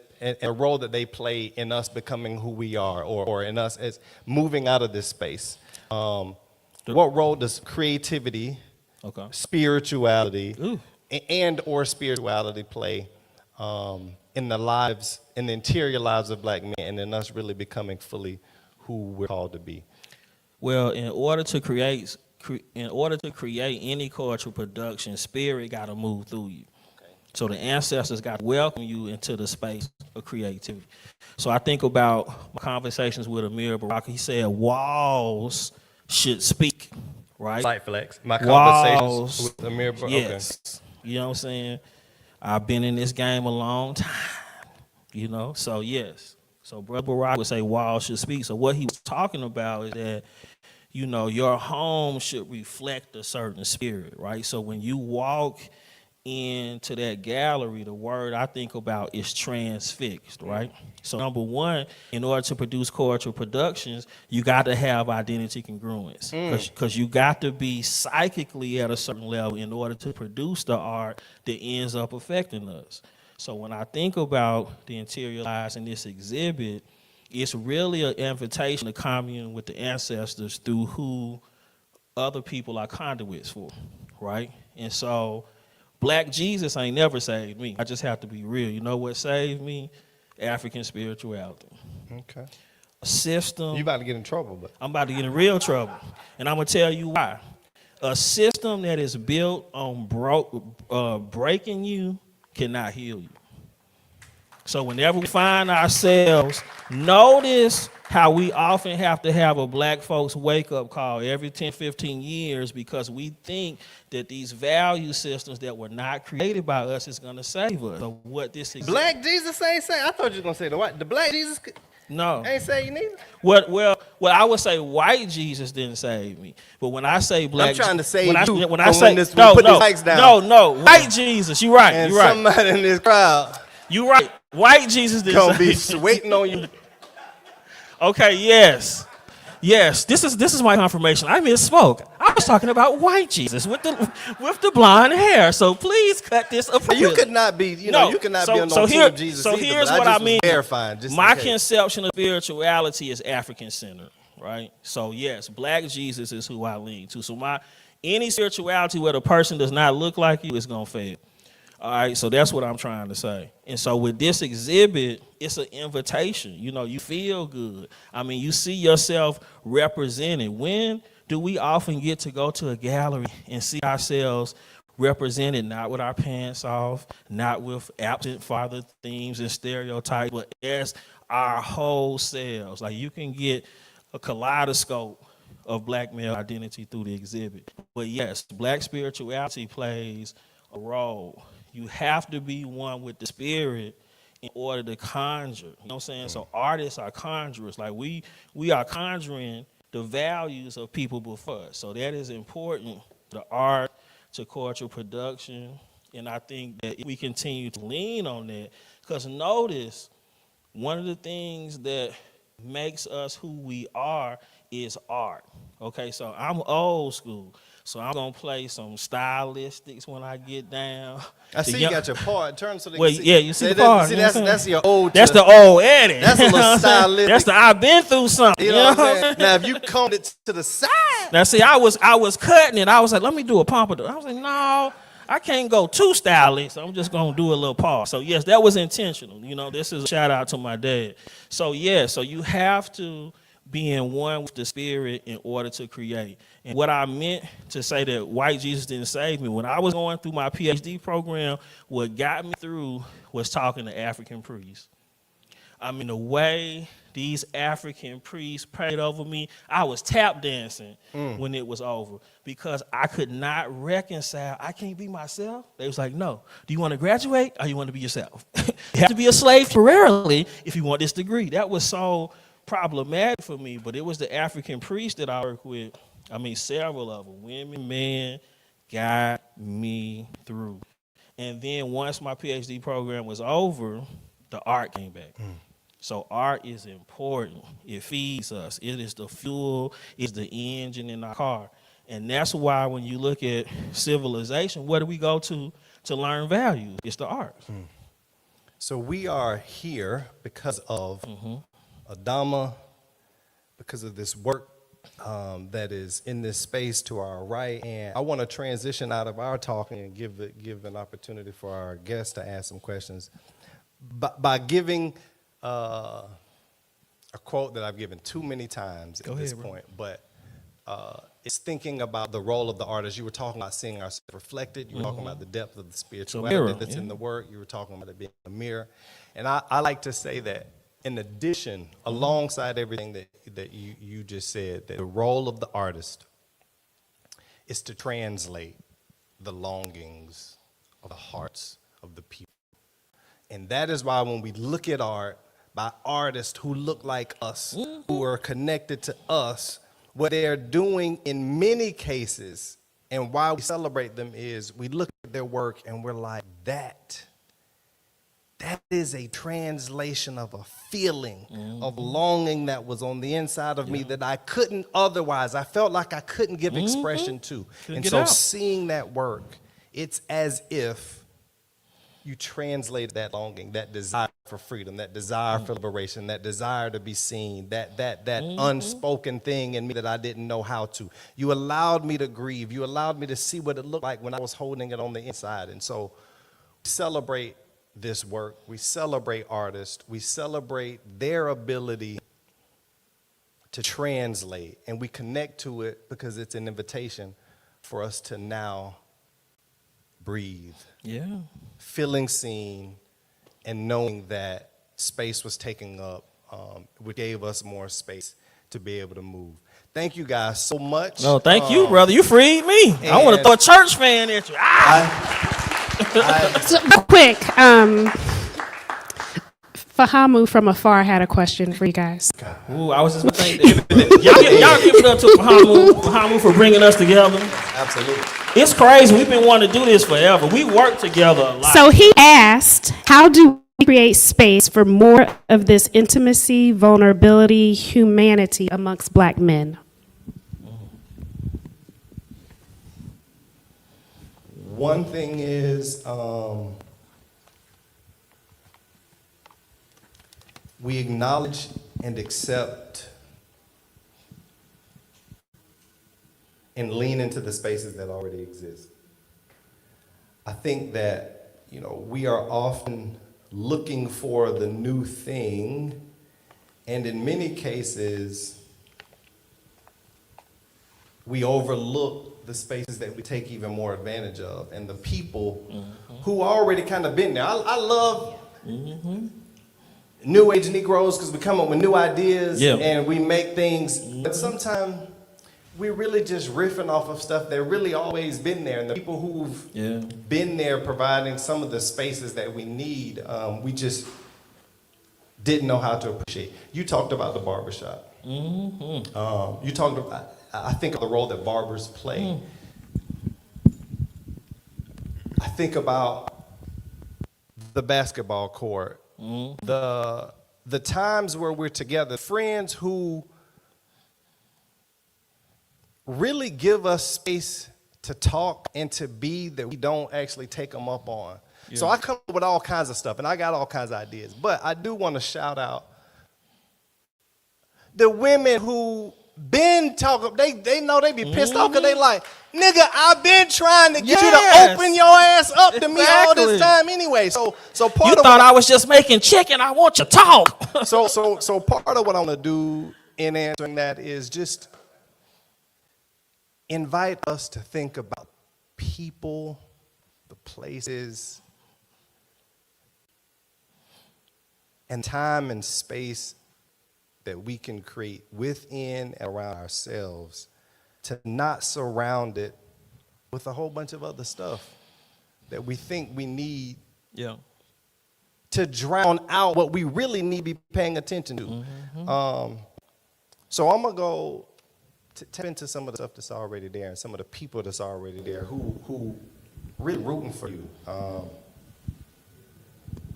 S3: role that they play in us becoming who we are, or in us as moving out of this space? What role does creativity, spirituality, and or spirituality play in the interior lives of black men, and in us really becoming fully who we're called to be?
S4: Well, in order to create any cultural production, spirit got to move through you. So the ancestors got to welcome you into the space of creativity. So I think about my conversations with Amir Baraka. He said walls should speak, right?
S3: Slight flex. My conversations with Amir Baraka.
S4: Yes. Okay. You know what I'm saying? I've been in this game a long time, so yes. So Brother Baraka would say walls should speak. So what he was talking about is that you know, your home should reflect a certain spirit, right? So when you walk into that gallery, the word I think about is transfixed, right? So number one, in order to produce cultural productions, you got to have identity congruence, because you got to be psychically at a certain level in order to produce the art that ends up affecting us. So when I think about the interior lives in this exhibit, it's really an invitation to commune with the ancestors through who other people are conduits for, right? And so Black Jesus ain't never saved me. I just have to be real. You know what saved me? African spirituality.
S3: Okay.
S4: A system.
S3: You about to get in trouble, but
S4: I'm about to get in real trouble. And I'm going to tell you why. A system that is built on breaking you cannot heal you. So whenever we find ourselves, notice how we often have to have a black folks wake-up call every 10, 15 years because we think that these value systems that were not created by us is going to save us. So what this is...
S3: Black Jesus ain't say. I thought you were going to say the white. The black Jesus
S4: no.
S3: ain't say you neither.
S4: Well, I would say white Jesus didn't save me. But when I say black...
S3: I'm trying to save you
S4: when I say...
S3: No,
S4: white Jesus. You're right.
S3: And
S4: you're right.
S3: somebody in this crowd...
S4: You're right. White Jesus didn't
S3: gonna be
S4: save me.
S3: waiting on you.
S4: Okay, yes. This is my confirmation. I misspoke. I was talking about white Jesus with the blonde hair. So please cut this up.
S3: You could not be, you cannot be on the team of Jesus
S4: so
S3: either,
S4: here's
S3: but
S4: what I
S3: just
S4: mean.
S3: Verifying,
S4: My conception of spirituality is African-centered, right? So yes, Black Jesus is who I lean to. So any spirituality where the person does not look like you is gonna fail. All right, so that's what I'm trying to say. And so with this exhibit, it's an invitation. You know, you feel good. I mean, you see yourself represented. When do we often get to go to a gallery and see ourselves represented, not with our pants off, not with absent father themes and stereotypes, but as our whole selves? Like, you can get a kaleidoscope of black male identity through the exhibit. But yes, black spirituality plays a role. You have to be one with the spirit in order to conjure. You know what I'm saying? So artists are conjurers. Like we are conjuring the values of people before us. So that is important. The art to cultural production. And I think that if we continue to lean on that, because notice, one of the things that makes us who we are is art. Okay, so I'm old school. So I'm going to play some stylistics when I get down.
S3: I see you got your part. Turn so they
S4: can see. Yeah, you see the part.
S3: See, that's your old.
S4: That's the old Eddie.
S3: That's a little stylistic.
S4: That's the I've been through something.
S3: You know what I'm saying? Now, if you combed it to the side.
S4: Now, see, I was cutting it. I was like, let me do a pompadour. I was like, no, I can't go too stylish. I'm just going to do a little pause. So, yes, that was intentional. You know, this is a shout out to my dad. So, yeah, so you have to be in one with the spirit in order to create. And what I meant to say that white Jesus didn't save me, when I was going through my PhD program, what got me through was talking to African priests. I mean, the way these African priests prayed over me, I was tap dancing when it was over because I could not reconcile. I can't be myself. They was like, no. Do you want to graduate or you want to be yourself? You have to be a slave temporarily if you want this degree. That was so problematic for me, but it was the African priests that I work with. I mean, several of them, women, men, got me through. And then once my PhD program was over, the art came back. So art is important. It feeds us. It is the fuel. It's the engine in our car. And that's why when you look at civilization, where do we go to learn values? It's the arts.
S3: So we are here because of ADAMA, because of this work that is in this space to our right. And I want to transition out of our talking and give an opportunity for our guests to ask some questions by giving a quote that I've given too many times at this point, but it's thinking about the role of the artist. You were talking about seeing ourselves reflected. You were talking about the depth of the spirituality that's in the work. You were talking about it being a mirror. And I like to say that in addition, alongside everything that you just said, that the role of the artist is to translate the longings of the hearts of the people. And that is why when we look at art by artists who look like us, who are connected to us, what they're doing in many cases, and why we celebrate them, is we look at their work and we're like, that is a translation of a feeling of longing that was on the inside of me that I couldn't otherwise. I felt like I couldn't give expression to. And so seeing that work, it's as if you translate that longing, that desire for freedom, that desire for liberation, that desire to be seen, that unspoken thing in me that I didn't know how to. You allowed me to grieve. You allowed me to see what it looked like when I was holding it on the inside. And so celebrate this work. We celebrate artists. We celebrate their ability to translate, and we connect to it because it's an invitation for us to now breathe. Yeah. Feeling seen and knowing that space was taken up, which gave us more space to be able to move. Thank you guys so much.
S4: No, thank you, brother. You freed me. I want to throw a church fan at you.
S2: So, real quick, Fahamu from afar had a question for you guys.
S4: Ooh, I was just going to think that. Y'all give it up to Fahamu for bringing us together.
S3: Absolutely.
S4: It's crazy. We've been wanting to do this forever. We work together a lot.
S2: So he asked, how do we create space for more of this intimacy, vulnerability, humanity amongst Black men?
S3: One thing is, we acknowledge and accept and lean into the spaces that already exist. I think that, we are often looking for the new thing, and in many cases, we overlook the spaces that we take even more advantage of, and the people who already kind of been there. I love New Age Negroes because we come up with new ideas and we make things, but sometimes we're really just riffing off of stuff that really always been there, and the people who've been there providing some of the spaces that we need, we just didn't know how to appreciate. You talked about the barbershop. You talked about, I think, of the role that barbers play. I think about the basketball court, the times where we're together, friends who really give us space to talk and to be that we don't actually take them up on. So I come up with all kinds of stuff, and I got all kinds of ideas, but I do want to shout out the women who been talking, they know they be pissed off because they like, nigga, I've been trying to get you to open your ass up to me all this time anyway. So part
S4: you
S3: of
S4: thought I was just making chicken. I want you to talk.
S3: so part of what I want to do in answering that is just invite us to think about people, the places, and time and space that we can create within and around ourselves to not surround it with a whole bunch of other stuff that we think we need to drown out what we really need to be paying attention to. So I'm going to go tap into some of the stuff that's already there and some of the people that's already there who really rooting for you,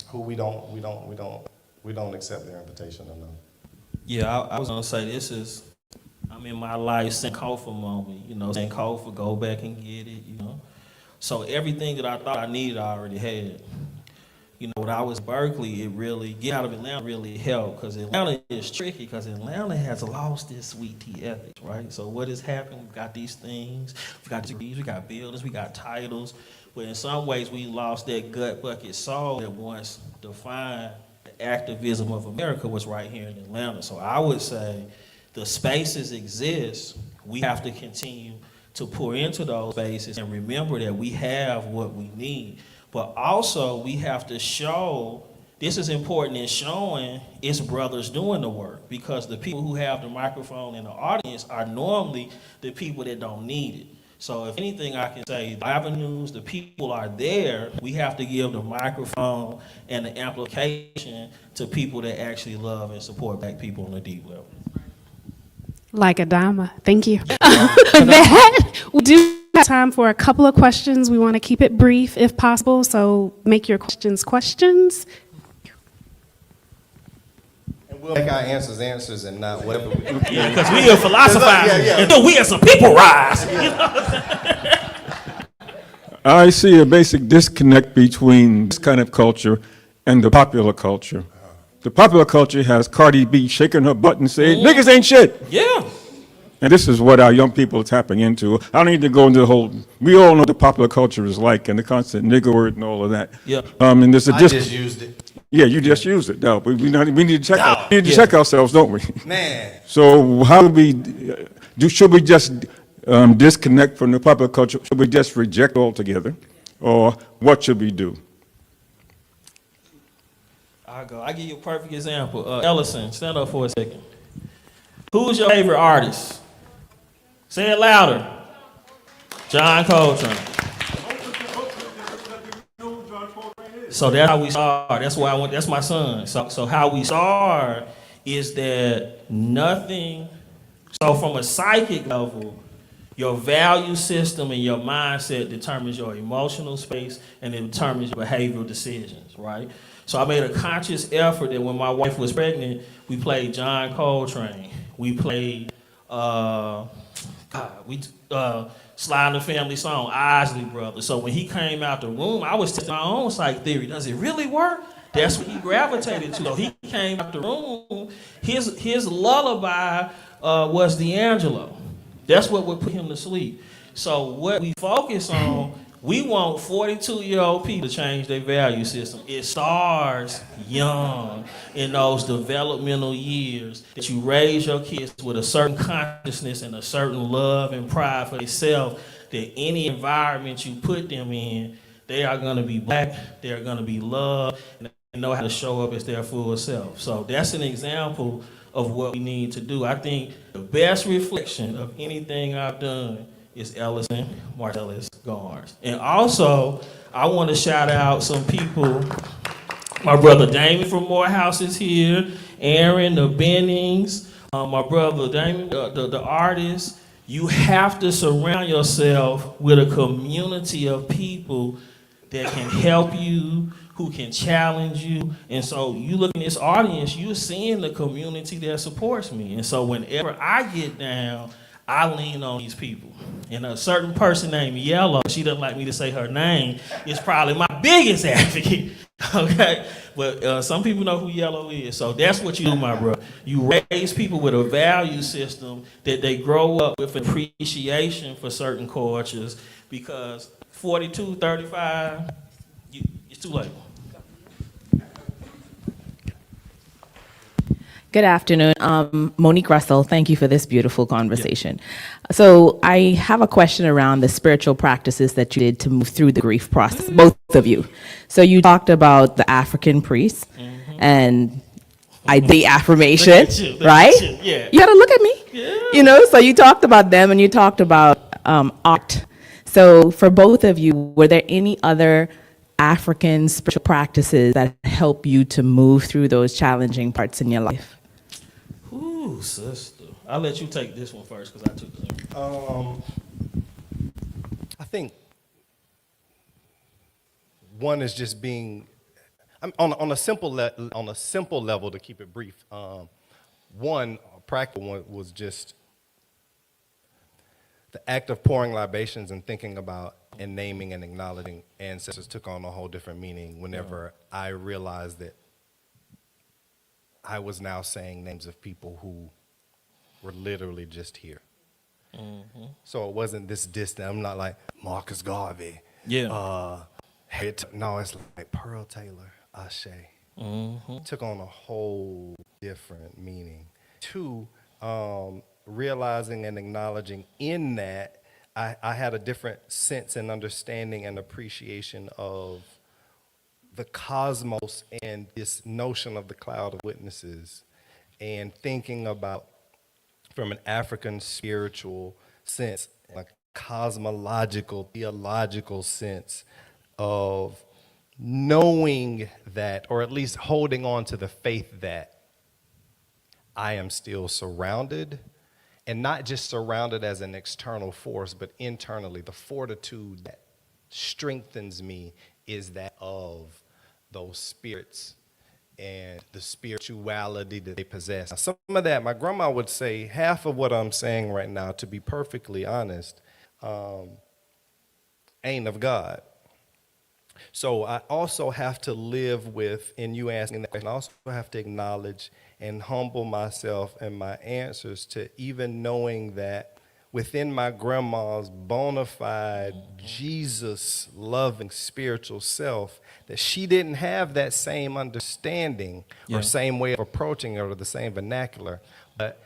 S3: who we don't accept their invitation or no.
S4: Yeah, I was gonna say I'm in my life Sankofa moment, Sankofa, go back and get it, So everything that I thought I needed, I already had. When I was in Berkeley, it really, getting out of Atlanta really helped, because Atlanta is tricky, because Atlanta has lost its sweet tea ethics, right? So what has happened, we've got these things, we got degrees, we got buildings, we got titles, but in some ways we lost that gut bucket soul that once defined the activism of America was right here in Atlanta. So I would say the spaces exist, we have to continue to pour into those spaces and remember that we have what we need. But also, we have to show, this is important in showing it's brothers doing the work, because the people who have the microphone in the audience are normally the people that don't need it. So if anything, I can say the avenues, the people are there. We have to give the microphone and the amplification to people that actually love and support Black people on a deep level.
S2: Like ADAMA. Thank you. That, we do have time for a couple of questions. We want to keep it brief if possible, so make your questions.
S3: And we'll make our answers and not whatever we do.
S4: Yeah, because we are philosophizing until we as a people rise.
S5: I see a basic disconnect between this kind of culture and the popular culture. The popular culture has Cardi B shaking her butt and saying, niggas ain't shit.
S4: Yeah.
S5: And this is what our young people are tapping into. I don't need to go into the whole, we all know what the popular culture is like and the constant nigger word and all of that.
S4: Yeah.
S5: And there's a
S3: I just used it.
S5: Yeah, you just used it. No, we need to check ourselves, don't we?
S3: Man.
S5: So how do we, should we just disconnect from the popular culture? Should we just reject altogether? Or what should we do?
S4: I'll give you a perfect example. Ellison, stand up for a second. Who's your favorite artist? Say it louder. John Coltrane. So that's how we start. That's why that's my son. So how we start is that nothing, so from a psychic level, your value system and your mindset determines your emotional space and it determines your behavioral decisions, right? So I made a conscious effort that when my wife was pregnant, we played John Coltrane. We played Sly and the Family Song, Isley Brothers. So when he came out the room, I was testing my own psych theory. Does it really work? That's what he gravitated to. So he came out the room. His lullaby was D'Angelo. That's what would put him to sleep. So what we focus on, we want 42-year-old people to change their value system. It starts young in those developmental years that you raise your kids with a certain consciousness and a certain love and pride for themselves, that any environment you put them in, they are going to be black, they are going to be loved, and they know how to show up as their full self. So that's an example of what we need to do. I think the best reflection of anything I've done is Ellison Martellus Garnes. And also, I want to shout out some people. My brother Damon from Morehouse is here. Aaron, the Bennings, my brother Damon, the artist. You have to surround yourself with a community of people that can help you, who can challenge you. And so you look in this audience, you're seeing the community that supports me. And so whenever I get down, I lean on these people. And a certain person named Yellow, she doesn't like me to say her name, is probably my biggest advocate, okay? But some people know who Yellow is. So that's what you do, my brother. You raise people with a value system that they grow up with appreciation for certain cultures, because 42, 35, it's too late.
S6: Good afternoon. Monique Russell, thank you for this beautiful conversation. Yeah. So I have a question around the spiritual practices that you did to move through the grief process, both of you. So you talked about the African priest and the affirmation, right?
S4: Yeah.
S6: You gotta look at me. Yeah. You know, so you talked about them and you talked about art. So for both of you, were there any other African spiritual practices that help you to move through those challenging parts in your life?
S4: Ooh, sister. I'll let you take this one first because I took the
S3: I think one is just being on a simple level, to keep it brief. One practical one was just the act of pouring libations and thinking about and naming and acknowledging ancestors took on a whole different meaning whenever I realized that I was now saying names of people who were literally just here. Mm-hmm. So it wasn't this distant. I'm not like Marcus Garvey. Yeah. No, it's like Pearl Taylor, Ashe. Mm-hmm. Took on a whole different meaning. Two, realizing and acknowledging in that I had a different sense and understanding and appreciation of the cosmos and this notion of the cloud of witnesses, and thinking about from an African spiritual sense, a cosmological, theological sense of knowing that, or at least holding on to the faith that I am still surrounded and not just surrounded as an external force, but internally, the fortitude that strengthens me is that of those spirits and the spirituality that they possess. Now, some of that, my grandma would say, half of what I'm saying right now, to be perfectly honest, ain't of God. So I also have to live with, and you asking that question, I also have to acknowledge and humble myself and my answers to even knowing that within my grandma's bona fide, Jesus-loving spiritual self, that she didn't have that same understanding or same way of approaching it or the same vernacular. But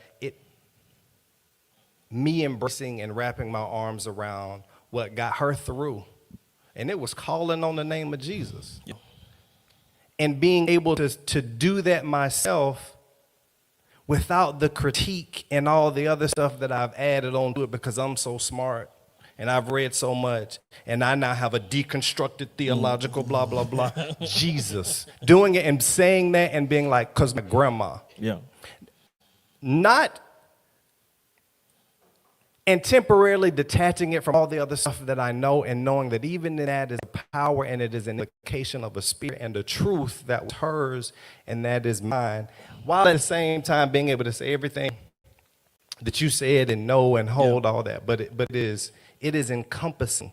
S3: me embracing and wrapping my arms around what got her through, and it was calling on the name of Jesus. Yeah. And being able to do that myself without the critique and all the other stuff that I've added on to it because I'm so smart and I've read so much and I now have a deconstructed theological blah, blah, blah. Jesus. Doing it and saying that and being like, because my grandma. Yeah. Not and temporarily detaching it from all the other stuff that I know and knowing that even in that is a power and it is an indication of a spirit and a truth that was hers and that is mine, while at the same time being able to say everything that you said and know and hold all that. But it is encompassing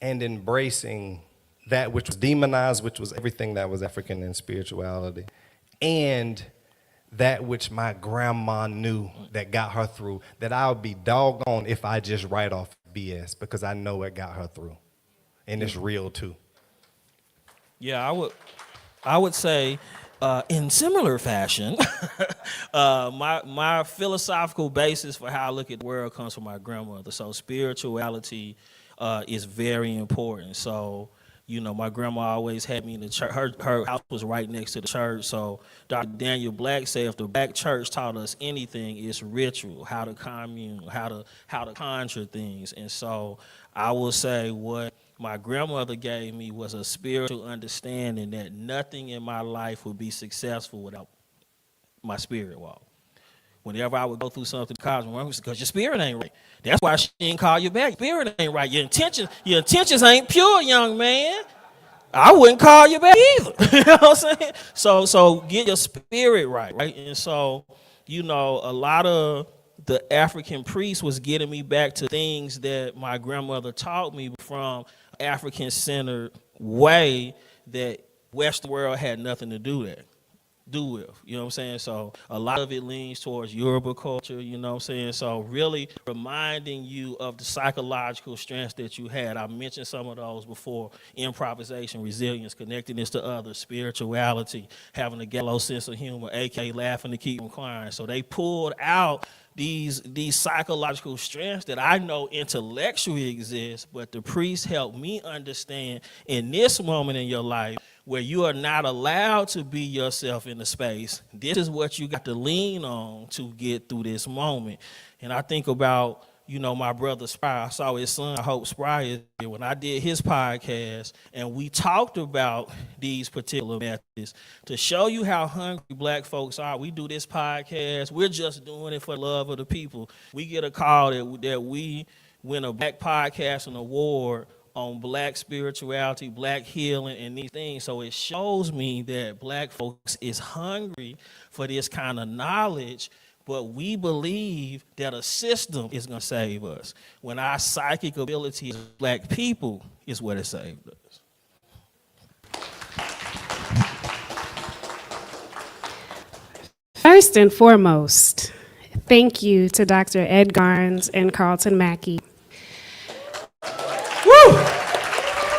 S3: and embracing that which was demonized, which was everything that was African in spirituality, and that which my grandma knew that got her through, that I would be doggone if I just write off BS because I know it got her through. And it's real too.
S4: Yeah, I would say in similar fashion, my philosophical basis for how I look at the world comes from my grandmother. So spirituality is very important. So, you know, my grandma always had me in the church. Her house was right next to the church. So Dr. Daniel Black said if the Black church taught us anything, it's ritual, how to commune, how to conjure things. And so I will say what my grandmother gave me was a spiritual understanding that nothing in my life would be successful without my spirit walk. Whenever I would go through something, because your spirit ain't right. That's why she didn't call you back. Your spirit ain't right. Your intentions ain't pure, young man. I wouldn't call you back either. You know what I'm saying? So get your spirit right? And so, you know, a lot of the African priest was getting me back to things that my grandmother taught me from African-centered way that Western world had nothing to do with. You know what I'm saying? So a lot of it leans towards Yoruba culture, you know what I'm saying? So really reminding you of the psychological strengths that you had. I mentioned some of those before: improvisation, resilience, connectedness to others, spirituality, having a gallows sense of humor, aka laughing to keep them crying. So they pulled out these psychological strengths that I know intellectually exist, but the priest helped me understand in this moment in your life where you are not allowed to be yourself in the space. This is what you got to lean on to get through this moment. And I think about, you know, my brother Spry. I saw his son, I hope Spry is here, when I did his podcast, and we talked about these particular methods to show you how hungry Black folks are. We do this podcast. We're just doing it for the love of the people. We get a call that we win a Black Podcasting Award on Black spirituality, Black healing, and these things. So it shows me that Black folks is hungry for this kind of knowledge, but we believe that a system is going to save us, when our psychic ability as Black people is what has saved us.
S2: First and foremost, thank you to Dr. Ed Garnes and Carlton Mackey.
S4: Woo!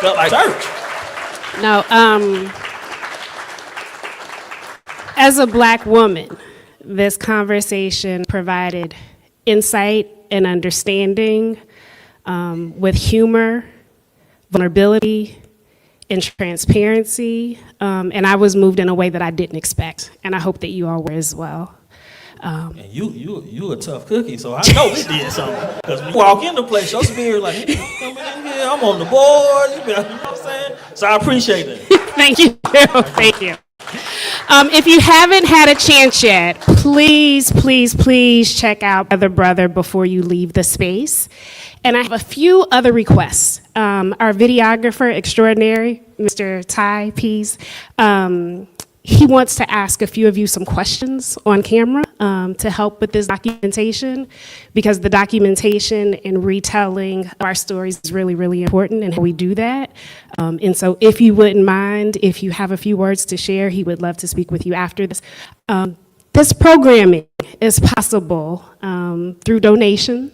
S4: Felt like church.
S2: No, as a Black woman, this conversation provided insight and understanding with humor, vulnerability, and transparency. And I was moved in a way that I didn't expect. And I hope that you all were as well.
S4: And you a tough cookie, so I know we did something. Because when you walk in the place, your spirit like, come in here, I'm on the board. You know what I'm saying? So I appreciate it.
S2: Thank you. Thank you. If you haven't had a chance yet, please, please, please check out Brother before you leave the space. And I have a few other requests. Our videographer extraordinary, Mr. Ty Pease, he wants to ask a few of you some questions on camera to help with this documentation, because the documentation and retelling our stories is really, really important, and how we do that. And so if you wouldn't mind, if you have a few words to share, he would love to speak with you after this. This programming is possible through donation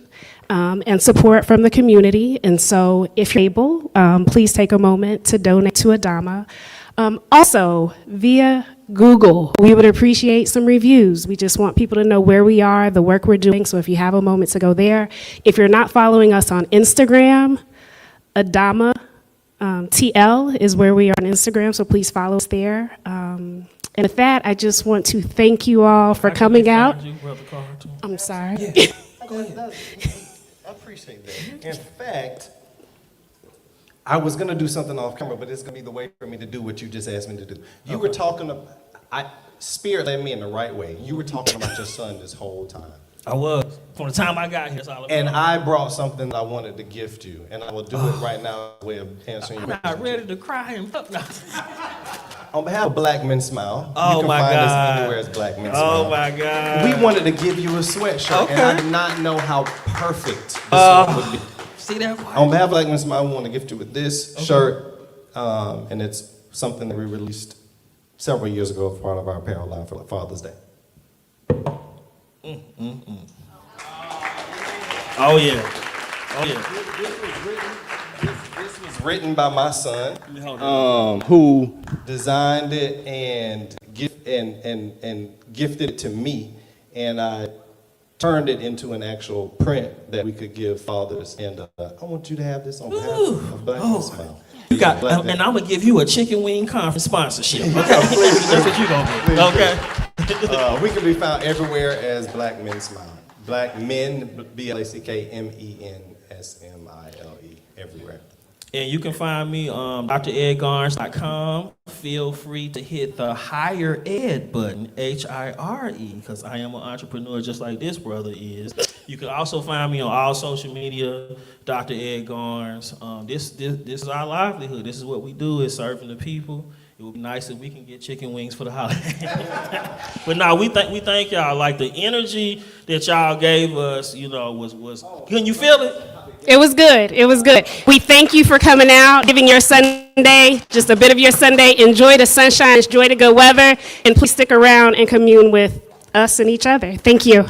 S2: and support from the community. And so if you're able, please take a moment to donate to ADAMA. Also, via Google, we would appreciate some reviews. We just want people to know where we are, the work we're doing, so if you have a moment to go there. If you're not following us on Instagram, ADAMA TL is where we are on Instagram, so please follow us there. And with that, I just want to thank you all for coming out. I'm sorry.
S3: Yeah. I appreciate that. In fact, I was going to do something off camera, but it's going to be the way for me to do what you just asked me to do. You were talking about, Spirit led me in the right way. You were talking about your son this whole time.
S4: I was. From the time I got here, it's all about.
S3: And I brought something that I wanted to gift you, and I will do it right now as a way of answering your question.
S4: I'm not ready to cry and fuck now.
S3: On behalf of Black Men Smile,
S4: Oh,
S3: you can
S4: my
S3: find
S4: God.
S3: us anywhere as Black Men Smile.
S4: Oh my God.
S3: We wanted to give you a sweatshirt,
S4: Okay.
S3: and I did not know how perfect this one would be.
S4: See that?
S3: On behalf of Black Men Smile, we want to gift you with this shirt, and it's something that we released several years ago as part of our apparel line for Father's Day.
S4: Oh yeah. Oh yeah.
S3: This was written by my son, who designed it and gifted it to me, and I turned it into an actual print that we could give fathers. And I want you to have this on behalf of Black Men Smile.
S4: You got, and I'm gonna give you a chicken wing conference sponsorship. Okay, that's what you gonna do. Okay.
S3: We can be found everywhere as Black Men Smile. Black Men, BLACKMENSMILE, everywhere.
S4: And you can find me on dredgarnes.com. Feel free to hit the higher ed button, HIRE, because I am an entrepreneur just like this brother is. You can also find me on all social media, Dr. Ed Garnes. This is our livelihood. This is what we do, is serving the people. It would be nice if we can get chicken wings for the holiday. But no, we thank y'all. Like, the energy that y'all gave us, was can you feel it?
S2: It was good. It was good. We thank you for coming out, giving your Sunday, just a bit of your Sunday. Enjoy the sunshine, enjoy the good weather, and please stick around and commune with us and each other. Thank you.